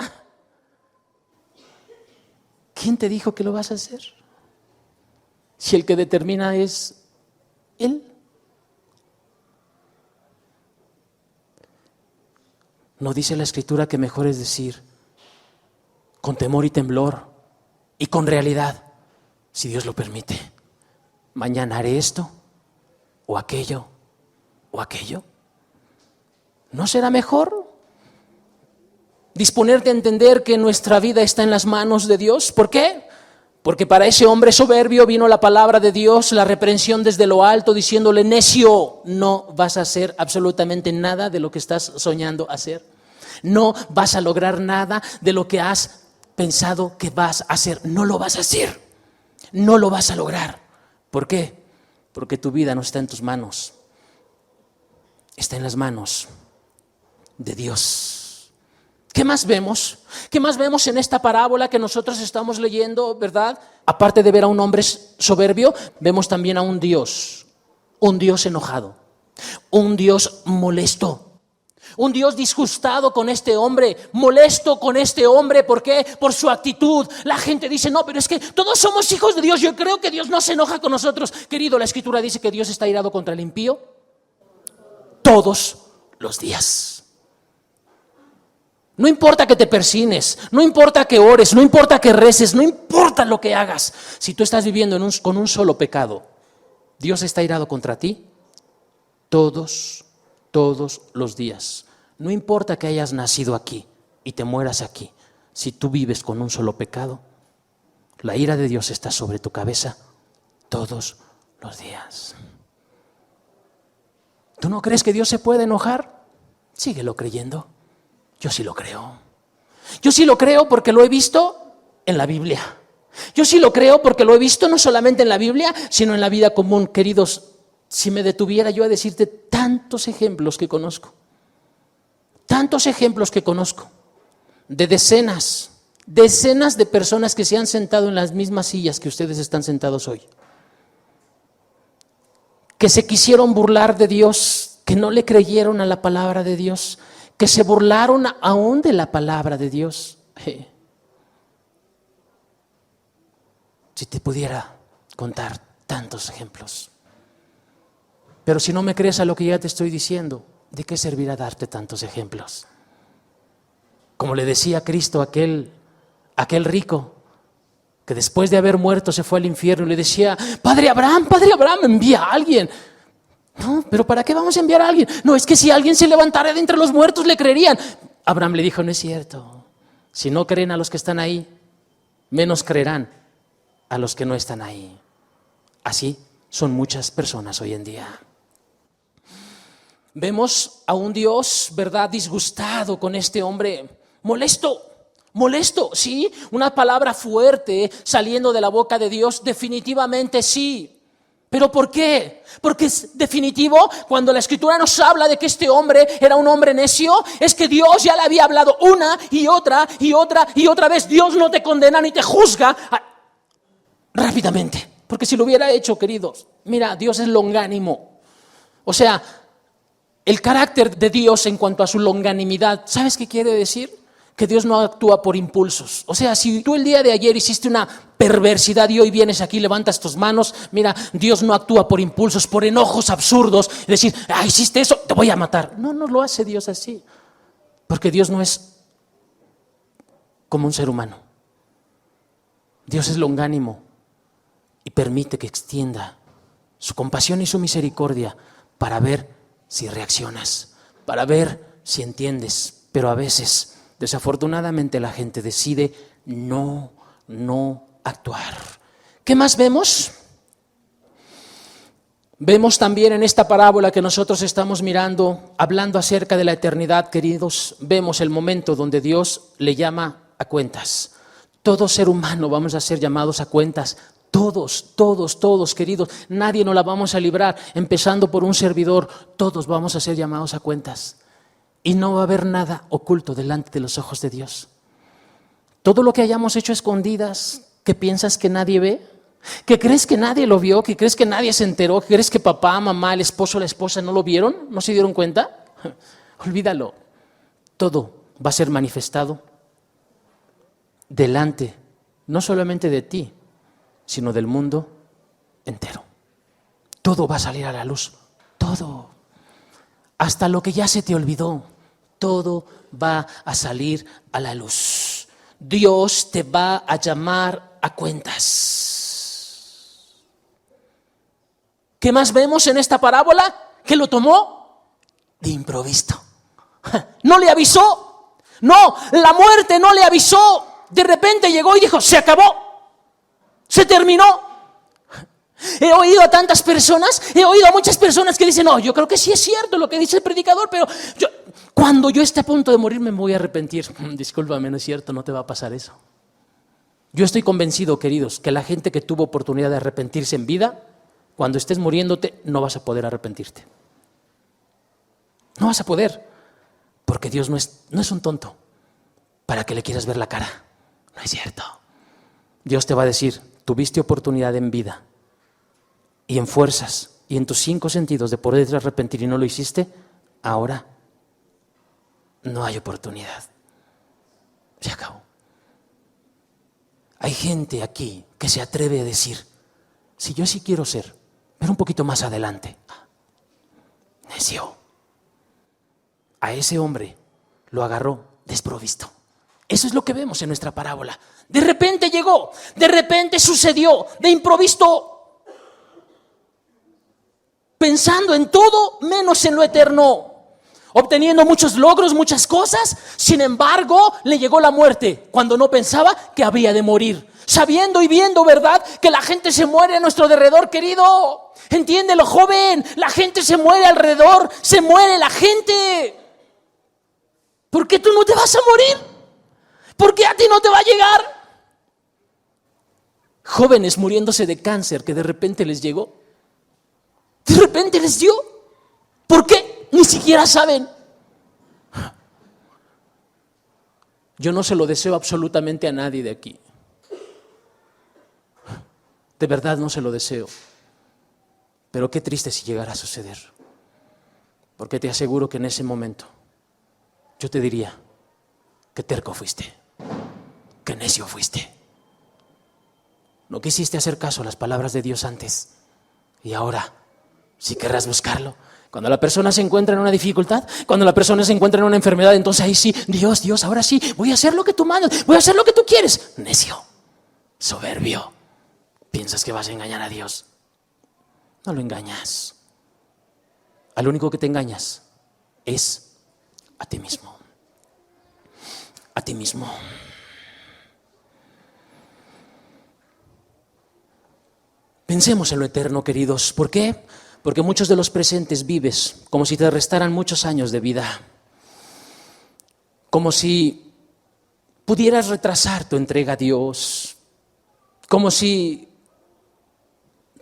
B: ¿Quién te dijo que lo vas a hacer? Si el que determina es Él. ¿No dice la Escritura que mejor es decir con temor y temblor y con realidad? Si Dios lo permite, mañana haré esto o aquello o aquello. ¿No será mejor disponerte a entender que nuestra vida está en las manos de Dios? ¿Por qué? Porque para ese hombre soberbio vino la palabra de Dios, la reprensión desde lo alto, diciéndole: necio, no vas a hacer absolutamente nada de lo que estás soñando hacer. No vas a lograr nada de lo que has pensado que vas a hacer. No lo vas a hacer. No lo vas a lograr. ¿Por qué? Porque tu vida no está en tus manos. Está en las manos de Dios. ¿Qué más vemos? ¿Qué más vemos en esta parábola que nosotros estamos leyendo, verdad? Aparte de ver a un hombre soberbio, vemos también a un Dios enojado, un Dios molesto, Un Dios disgustado con este hombre, molesto con este hombre. ¿Por qué? Por su actitud. La gente dice, no, pero es que todos somos hijos de Dios. Yo creo que Dios no se enoja con nosotros. Querido, la Escritura dice que Dios está irado contra el impío todos los días. No importa que te persines, no importa que ores, no importa que reces, no importa lo que hagas. Si tú estás viviendo con un solo pecado, Dios está irado contra ti todos los días. No importa que hayas nacido aquí y te mueras aquí. Si tú vives con un solo pecado, la ira de Dios está sobre tu cabeza todos los días. ¿Tú no crees que Dios se puede enojar? Síguelo creyendo. Yo sí lo creo. Yo sí lo creo porque lo he visto en la Biblia. Yo sí lo creo porque lo he visto no solamente en la Biblia, sino en la vida común. Queridos, si me detuviera yo a decirte tantos ejemplos que conozco, de decenas de personas que se han sentado en las mismas sillas que ustedes están sentados hoy, que se quisieron burlar de Dios, que no le creyeron a la palabra de Dios, que se burlaron aún de la palabra de Dios. Si te pudiera contar tantos ejemplos. Pero si no me crees a lo que ya te estoy diciendo, ¿de qué servirá darte tantos ejemplos? Como le decía Cristo a aquel rico, que después de haber muerto se fue al infierno y le decía, Padre Abraham, envía a alguien. No, pero ¿para qué vamos a enviar a alguien? No, es que si alguien se levantara de entre los muertos le creerían. Abraham le dijo, no es cierto. Si no creen a los que están ahí, menos creerán a los que no están ahí. Así son muchas personas hoy en día. Vemos a un Dios, ¿verdad?, disgustado con este hombre, molesto, ¿sí? Una palabra fuerte saliendo de la boca de Dios, definitivamente sí. ¿Pero por qué? Porque es definitivo. Cuando la Escritura nos habla de que este hombre era un hombre necio, es que Dios ya le había hablado una y otra vez. Dios no te condena ni te juzga rápidamente, porque si lo hubiera hecho, queridos, mira, Dios es longánimo. O sea, el carácter de Dios en cuanto a su longanimidad, ¿sabes qué quiere decir? Que Dios no actúa por impulsos. O sea, si tú el día de ayer hiciste una perversidad y hoy vienes aquí, levantas tus manos, mira, Dios no actúa por impulsos, por enojos absurdos, y decir, hiciste eso, te voy a matar. No lo hace Dios así, porque Dios no es como un ser humano. Dios es longánimo y permite que extienda su compasión y su misericordia para ver si reaccionas, para ver si entiendes, pero a veces desafortunadamente la gente decide no actuar. ¿Qué más vemos? Vemos también en esta parábola que nosotros estamos mirando, hablando acerca de la eternidad, queridos, vemos el momento donde Dios le llama a cuentas. Todo ser humano vamos a ser llamados a cuentas. Todos, queridos. Nadie nos la vamos a librar, empezando por un servidor. Todos vamos a ser llamados a cuentas. Y no va a haber nada oculto delante de los ojos de Dios. Todo lo que hayamos hecho a escondidas, que piensas que nadie ve, que crees que nadie lo vio, que crees que nadie se enteró, que crees que papá, mamá, el esposo, la esposa no lo vieron, no se dieron cuenta, olvídalo. Todo va a ser manifestado delante, no solamente de ti, sino del mundo entero. Todo va a salir a la luz, todo. Hasta lo que ya se te olvidó, todo va a salir a la luz. Dios te va a llamar a cuentas. ¿Qué más vemos en esta parábola? Que lo tomó de improviso. No le avisó. No, la muerte no le avisó. De repente llegó y dijo, se acabó. Se terminó. He oído a tantas personas, he oído a muchas personas que dicen, no, yo creo que sí es cierto lo que dice el predicador, pero cuando yo esté a punto de morir me voy a arrepentir. Discúlpame, no es cierto, no te va a pasar eso. Yo estoy convencido, queridos, que la gente que tuvo oportunidad de arrepentirse en vida, cuando estés muriéndote, no vas a poder arrepentirte. No vas a poder, porque Dios no es un tonto para que le quieras ver la cara. No es cierto. Dios te va a decir, tuviste oportunidad en vida y en fuerzas y en tus 5 sentidos de poder arrepentir y no lo hiciste, ahora no hay oportunidad. Se acabó. Hay gente aquí que se atreve a decir, si yo sí quiero ser, pero un poquito más adelante. Necio. A ese hombre lo agarró desprovisto. Eso es lo que vemos en nuestra parábola. De repente llegó, de repente sucedió, de improviso, pensando en todo menos en lo eterno, obteniendo muchos logros, muchas cosas. Sin embargo, le llegó la muerte cuando no pensaba que había de morir, sabiendo y viendo, ¿verdad?, que la gente se muere a nuestro alrededor, querido. Entiéndelo, joven, la gente se muere alrededor, se muere la gente. ¿Por qué tú no te vas a morir? ¿Por qué a ti no te va a llegar? Jóvenes muriéndose de cáncer que de repente les llegó. De repente les dio. ¿Por qué? Ni siquiera saben. Yo no se lo deseo absolutamente a nadie de aquí. De verdad no se lo deseo. Pero qué triste si llegara a suceder. Porque te aseguro que en ese momento yo te diría, qué terco fuiste, qué necio fuiste. No quisiste hacer caso a las palabras de Dios antes. Y ahora, si querrás buscarlo, cuando la persona se encuentra en una dificultad, cuando la persona se encuentra en una enfermedad, entonces ahí sí, Dios, ahora sí, voy a hacer lo que tú mandas, voy a hacer lo que tú quieres. Necio, soberbio, piensas que vas a engañar a Dios. No lo engañas. Al único que te engañas es a ti mismo. A ti mismo. Pensemos en lo eterno, queridos. ¿Por qué? Porque muchos de los presentes vives como si te restaran muchos años de vida. Como si pudieras retrasar tu entrega a Dios. Como si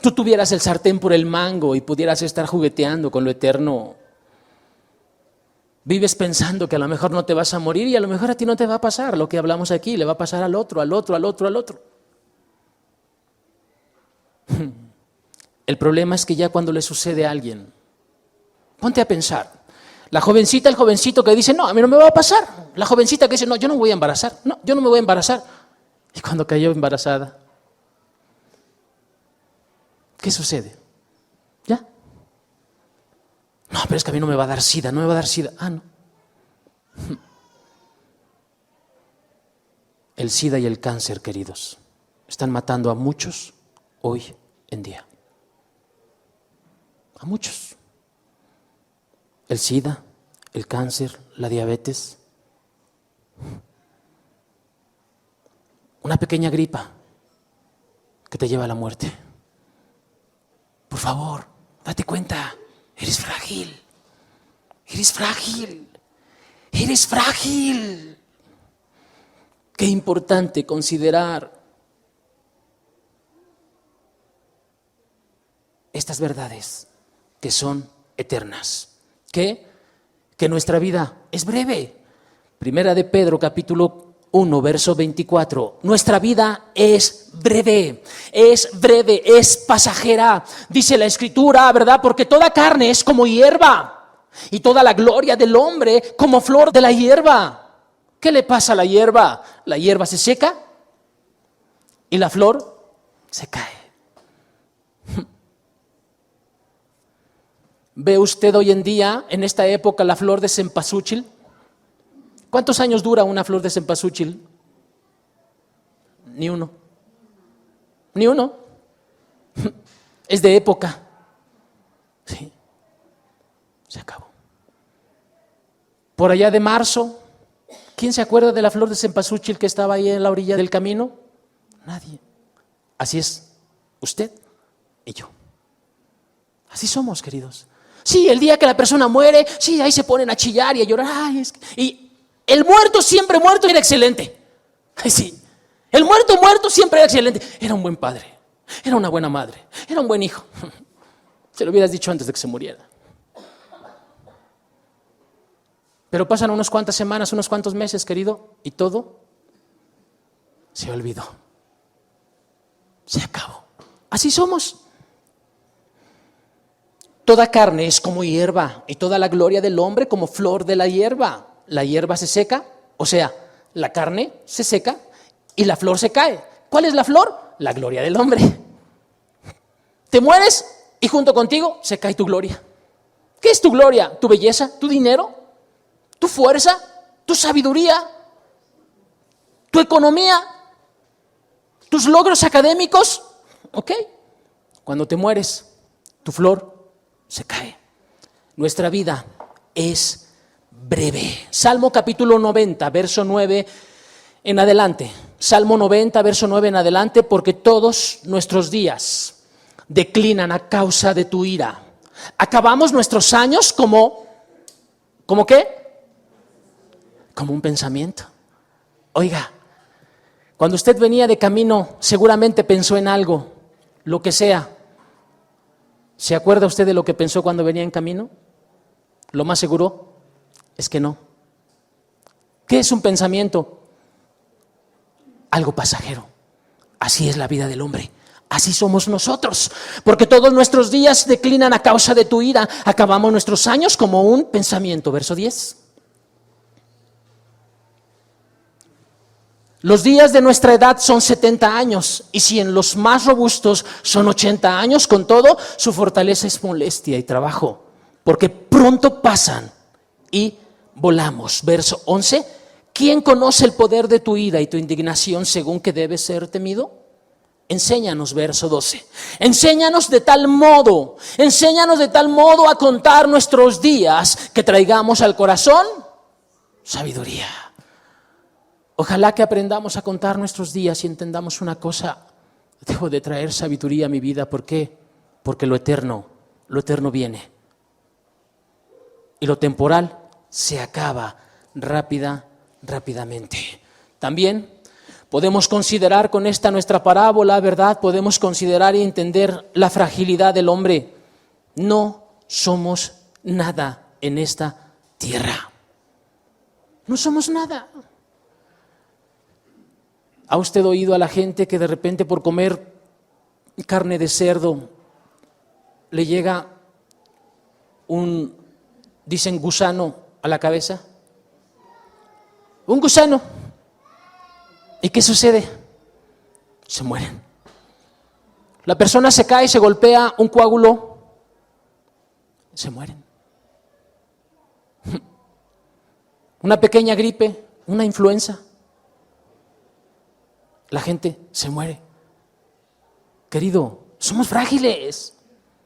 B: tú tuvieras el sartén por el mango y pudieras estar jugueteando con lo eterno. Vives pensando que a lo mejor no te vas a morir y a lo mejor a ti no te va a pasar lo que hablamos aquí, le va a pasar al otro, al otro, al otro, al otro. El problema es que ya cuando le sucede a alguien, ponte a pensar, la jovencita, el jovencito que dice, no, a mí no me va a pasar. La jovencita que dice, no, yo no me voy a embarazar, no, yo no me voy a embarazar. Y cuando cayó embarazada, ¿qué sucede? ¿Ya? No, pero es que a mí no me va a dar sida, no me va a dar sida. Ah, no. El sida y el cáncer, queridos, están matando a muchos hoy en día. A muchos. El sida, el cáncer, la diabetes. Una pequeña gripa que te lleva a la muerte. Por favor, date cuenta. Eres frágil, eres frágil, eres frágil. Qué importante considerar estas verdades que son eternas. Que nuestra vida es breve. Primera de Pedro, capítulo 1, verso 24. Nuestra vida es breve, es pasajera. Dice la Escritura, ¿verdad? Porque toda carne es como hierba y toda la gloria del hombre como flor de la hierba. ¿Qué le pasa a la hierba? La hierba se seca y la flor se cae. ¿Ve usted hoy en día, en esta época, la flor de cempasúchil? ¿Cuántos años dura una flor de cempasúchil? Ni uno. Ni uno. Es de época. Sí. Se acabó. Por allá de marzo, ¿quién se acuerda de la flor de cempasúchil que estaba ahí en la orilla del camino? Nadie. Así es usted y yo. Así somos, queridos. Sí, el día que la persona muere, sí, ahí se ponen a chillar y a llorar. Ay, y el muerto siempre muerto era excelente. Ay, sí. El muerto siempre era excelente. Era un buen padre, era una buena madre, era un buen hijo. Se lo hubieras dicho antes de que se muriera. Pero pasan unas cuantas semanas, unos cuantos meses, querido, y todo se olvidó. Se acabó. Así somos. Toda carne es como hierba y toda la gloria del hombre como flor de la hierba. la hierba se seca, o sea, la carne se seca y la flor se cae. ¿Cuál es la flor? La gloria del hombre. Te mueres y junto contigo se cae tu gloria. ¿Qué es tu gloria? ¿Tu belleza? ¿Tu dinero? ¿Tu fuerza? ¿Tu sabiduría? ¿Tu economía? ¿Tus logros académicos? ¿Ok? Cuando te mueres, tu flor se cae. Nuestra vida es breve. Salmo capítulo 90, verso 9 en adelante. Salmo 90, verso 9 en adelante, porque todos nuestros días declinan a causa de tu ira. Acabamos nuestros años ¿como qué? Como un pensamiento. Oiga, cuando usted venía de camino, seguramente pensó en algo, lo que sea. ¿Se acuerda usted de lo que pensó cuando venía en camino? Lo más seguro es que no. ¿Qué es un pensamiento? Algo pasajero. Así es la vida del hombre. Así somos nosotros, porque todos nuestros días declinan a causa de tu ira. Acabamos nuestros años como un pensamiento. Verso 10. Los días de nuestra edad son 70 años, y si en los más robustos son 80 años, con todo, su fortaleza es molestia y trabajo, porque pronto pasan y volamos. Verso 11. ¿Quién conoce el poder de tu ira y tu indignación según que debe ser temido? Enséñanos, verso 12. Enséñanos de tal modo a contar nuestros días que traigamos al corazón sabiduría. Ojalá que aprendamos a contar nuestros días y entendamos una cosa: debo de traer sabiduría a mi vida. ¿Por qué? Porque lo eterno viene. Y lo temporal se acaba rápidamente. También podemos considerar con esta nuestra parábola, ¿verdad? Podemos considerar y entender la fragilidad del hombre. No somos nada en esta tierra. No somos nada. ¿Ha usted oído a la gente que de repente por comer carne de cerdo le llega dicen gusano a la cabeza? Un gusano. ¿Y qué sucede? Se mueren. La persona se cae, se golpea un coágulo, se mueren. Una pequeña gripe, una influenza, la gente se muere. Querido, somos frágiles.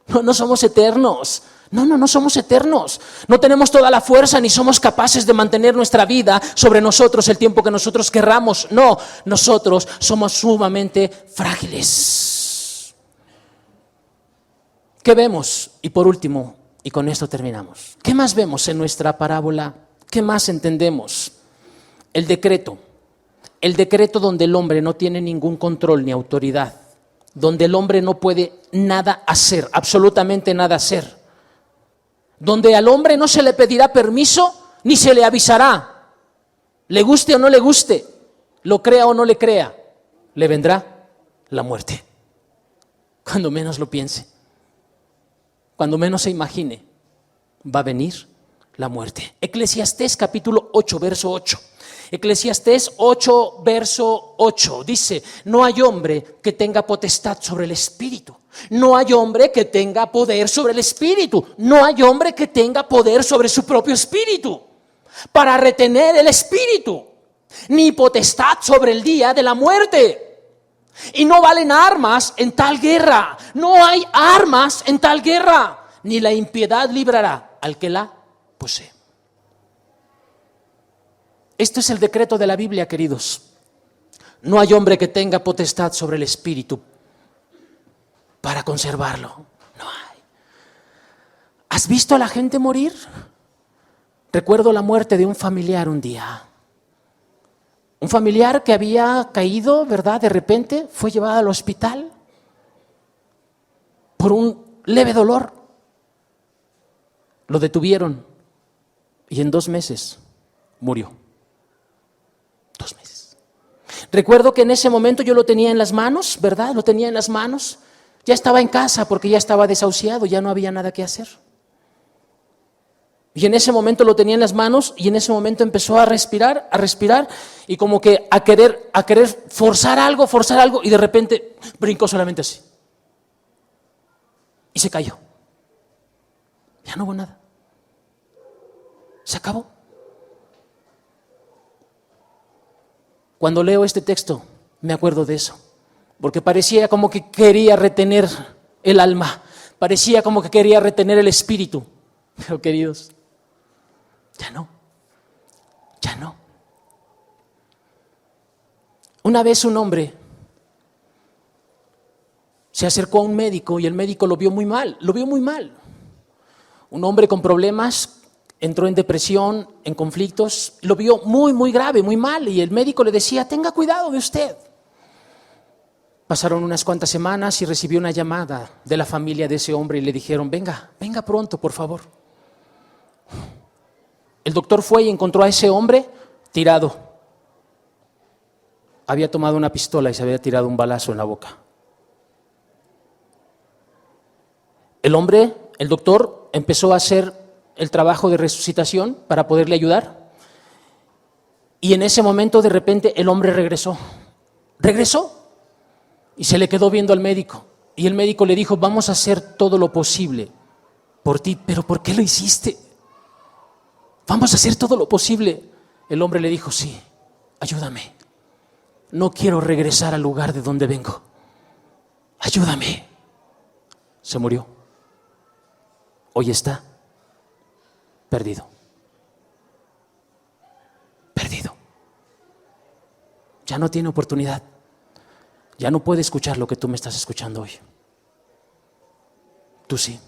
B: No somos eternos. No somos eternos. No tenemos toda la fuerza ni somos capaces de mantener nuestra vida sobre nosotros el tiempo que nosotros querramos. No, nosotros somos sumamente frágiles. ¿Qué vemos? Y por último, y con esto terminamos, ¿qué más vemos en nuestra parábola? ¿Qué más entendemos? El decreto donde el hombre no tiene ningún control ni autoridad, donde el hombre no puede nada hacer, absolutamente nada hacer, donde al hombre no se le pedirá permiso ni se le avisará, le guste o no le guste, lo crea o no le crea, le vendrá la muerte. Cuando menos lo piense, cuando menos se imagine, va a venir la muerte. Eclesiastés capítulo 8, verso 8. Eclesiastés 8, verso 8 dice: no hay hombre que tenga potestad sobre el espíritu. No hay hombre que tenga poder sobre el espíritu. No hay hombre que tenga poder sobre su propio espíritu para retener el espíritu, ni potestad sobre el día de la muerte. Y no valen armas en tal guerra. No hay armas en tal guerra, ni la impiedad librará al que la posee. Esto es el decreto de la Biblia, queridos. No hay hombre que tenga potestad sobre el espíritu para conservarlo. No hay. ¿Has visto a la gente morir? Recuerdo la muerte de un familiar un día. Un familiar que había caído, ¿verdad? De repente fue llevado al hospital por un leve dolor. Lo detuvieron y en 2 meses murió. 2 meses. Recuerdo que en ese momento yo lo tenía en las manos, ¿verdad? Lo tenía en las manos. Ya estaba en casa porque ya estaba desahuciado, ya no había nada que hacer. Y en ese momento lo tenía en las manos y en ese momento empezó a respirar y como que a querer forzar algo y de repente brincó solamente así. Y se cayó. Ya no hubo nada. Se acabó. Cuando leo este texto me acuerdo de eso, porque parecía como que quería retener el alma, parecía como que quería retener el espíritu. Pero queridos, ya no. Una vez un hombre se acercó a un médico y el médico lo vio muy mal. Un hombre con problemas, entró en depresión, en conflictos, lo vio muy, muy grave, muy mal, y el médico le decía, tenga cuidado de usted. Pasaron unas cuantas semanas y recibió una llamada de la familia de ese hombre y le dijeron, venga pronto, por favor. El doctor fue y encontró a ese hombre tirado. Había tomado una pistola y se había tirado un balazo en la boca. El doctor empezó a hacer el trabajo de resucitación para poderle ayudar. Y en ese momento de repente el hombre regresó y se le quedó viendo al médico. Y el médico le dijo, vamos a hacer todo lo posible por ti. ¿Pero por qué lo hiciste? Vamos a hacer todo lo posible. El hombre le dijo, sí, ayúdame. No quiero regresar al lugar de donde vengo. Ayúdame. Se murió. Hoy está perdido. Ya no tiene oportunidad. Ya no puede escuchar lo que tú me estás escuchando hoy. Tú sí.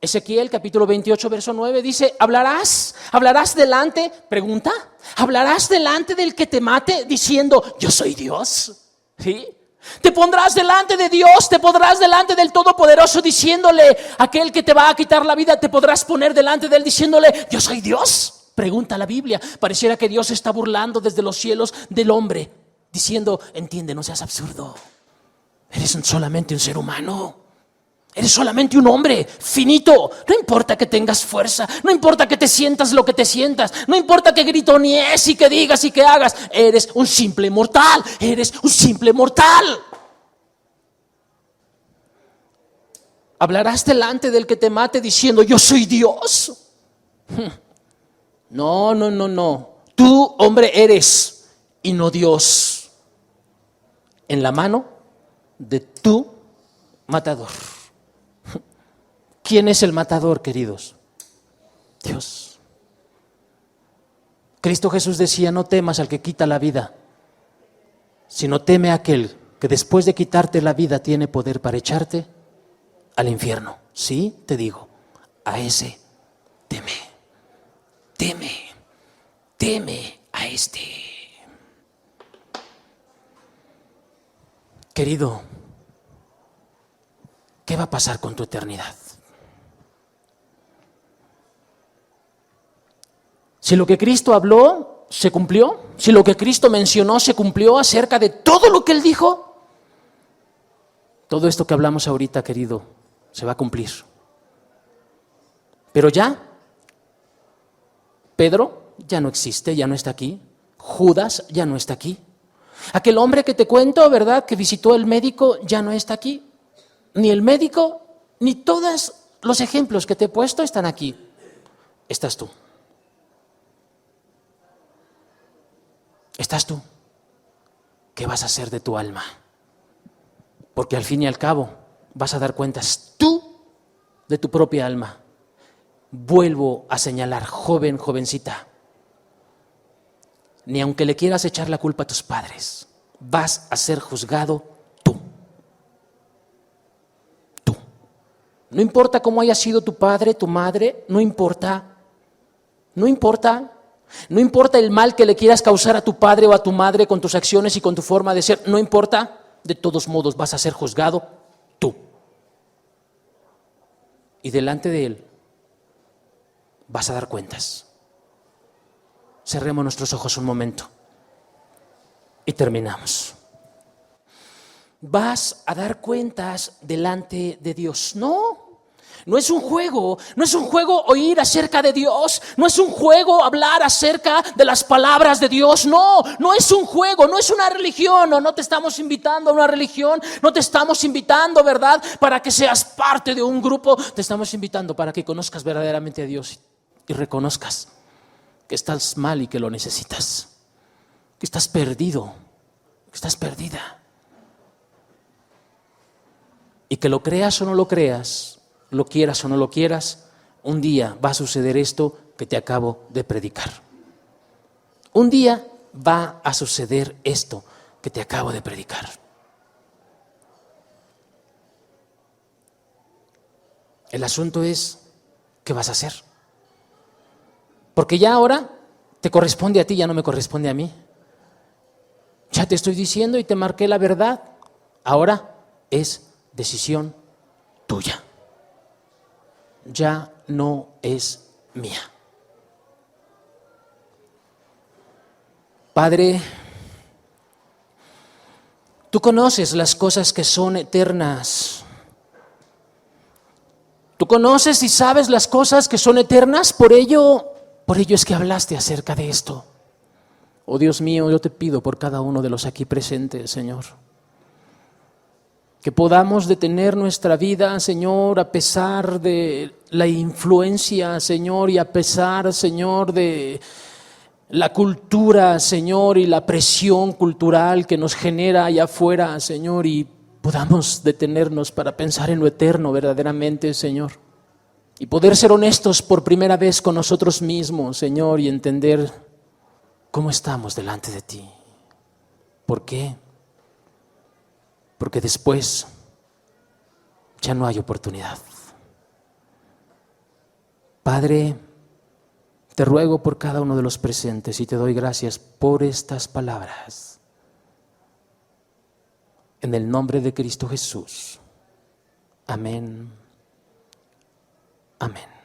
B: Ezequiel capítulo 28 verso 9 dice, hablarás delante, pregunta, hablarás delante del que te mate diciendo, yo soy Dios. ¿Sí? Te pondrás delante de Dios, te pondrás delante del Todopoderoso diciéndole, aquel que te va a quitar la vida, te podrás poner delante de él diciéndole, yo soy Dios. Pregunta la Biblia, pareciera que Dios está burlando desde los cielos del hombre, diciendo, entiende, no seas absurdo, eres solamente un ser humano. Eres solamente un hombre finito. No importa que tengas fuerza, no importa que te sientas lo que te sientas, no importa que gritonees y que digas y que hagas. Eres un simple mortal. ¿Hablarás delante del que te mate diciendo yo soy Dios? No. Tú, hombre, eres y no Dios. En la mano de tu matador. ¿Quién es el matador, queridos? Dios. Cristo Jesús decía, no temas al que quita la vida, sino teme a aquel que después de quitarte la vida tiene poder para echarte al infierno. Sí, te digo, a ese teme a este. Querido, ¿qué va a pasar con tu eternidad? Si lo que Cristo habló se cumplió, si lo que Cristo mencionó se cumplió acerca de todo lo que Él dijo, todo esto que hablamos ahorita, querido, se va a cumplir. Pero ya, Pedro ya no existe, ya no está aquí. Judas ya no está aquí. Aquel hombre que te cuento, ¿verdad?, que visitó el médico, ya no está aquí. Ni el médico, ni todos los ejemplos que te he puesto están aquí. Estás tú. Estás tú. ¿Qué vas a hacer de tu alma? Porque al fin y al cabo vas a dar cuentas tú de tu propia alma. Vuelvo a señalar, joven, jovencita, ni aunque le quieras echar la culpa a tus padres, vas a ser juzgado tú. Tú. No importa cómo haya sido tu padre, tu madre, no importa. No importa. No importa el mal que le quieras causar a tu padre o a tu madre con tus acciones y con tu forma de ser, no importa, de todos modos vas a ser juzgado tú. Y delante de Él vas a dar cuentas. Cerremos nuestros ojos un momento y terminamos. Vas a dar cuentas delante de Dios. No No es un juego, no es un juego oír acerca de Dios, no es un juego hablar acerca de las palabras de Dios, no es un juego, no es una religión, no te estamos invitando a una religión, no te estamos invitando, ¿verdad?, para que seas parte de un grupo, te estamos invitando para que conozcas verdaderamente a Dios y reconozcas que estás mal y que lo necesitas, que estás perdido, que estás perdida. Y que lo creas o no lo creas, lo quieras o no lo quieras, un día va a suceder esto que te acabo de predicar. Un día va a suceder esto que te acabo de predicar. El asunto es, ¿qué vas a hacer? Porque ya ahora te corresponde a ti, ya no me corresponde a mí. Ya te estoy diciendo y te marqué la verdad. Ahora es decisión tuya. Ya no es mía. Padre, tú conoces las cosas que son eternas. Tú conoces y sabes las cosas que son eternas, por ello es que hablaste acerca de esto. Oh Dios mío, yo te pido por cada uno de los aquí presentes, Señor, que podamos detener nuestra vida, Señor, a pesar de la influencia, Señor, y a pesar, Señor, de la cultura, Señor, y la presión cultural que nos genera allá afuera, Señor, y podamos detenernos para pensar en lo eterno verdaderamente, Señor, y poder ser honestos por primera vez con nosotros mismos, Señor, y entender cómo estamos delante de ti. ¿Por qué? Porque después ya no hay oportunidad. Padre, te ruego por cada uno de los presentes y te doy gracias por estas palabras. En el nombre de Cristo Jesús. Amén. Amén.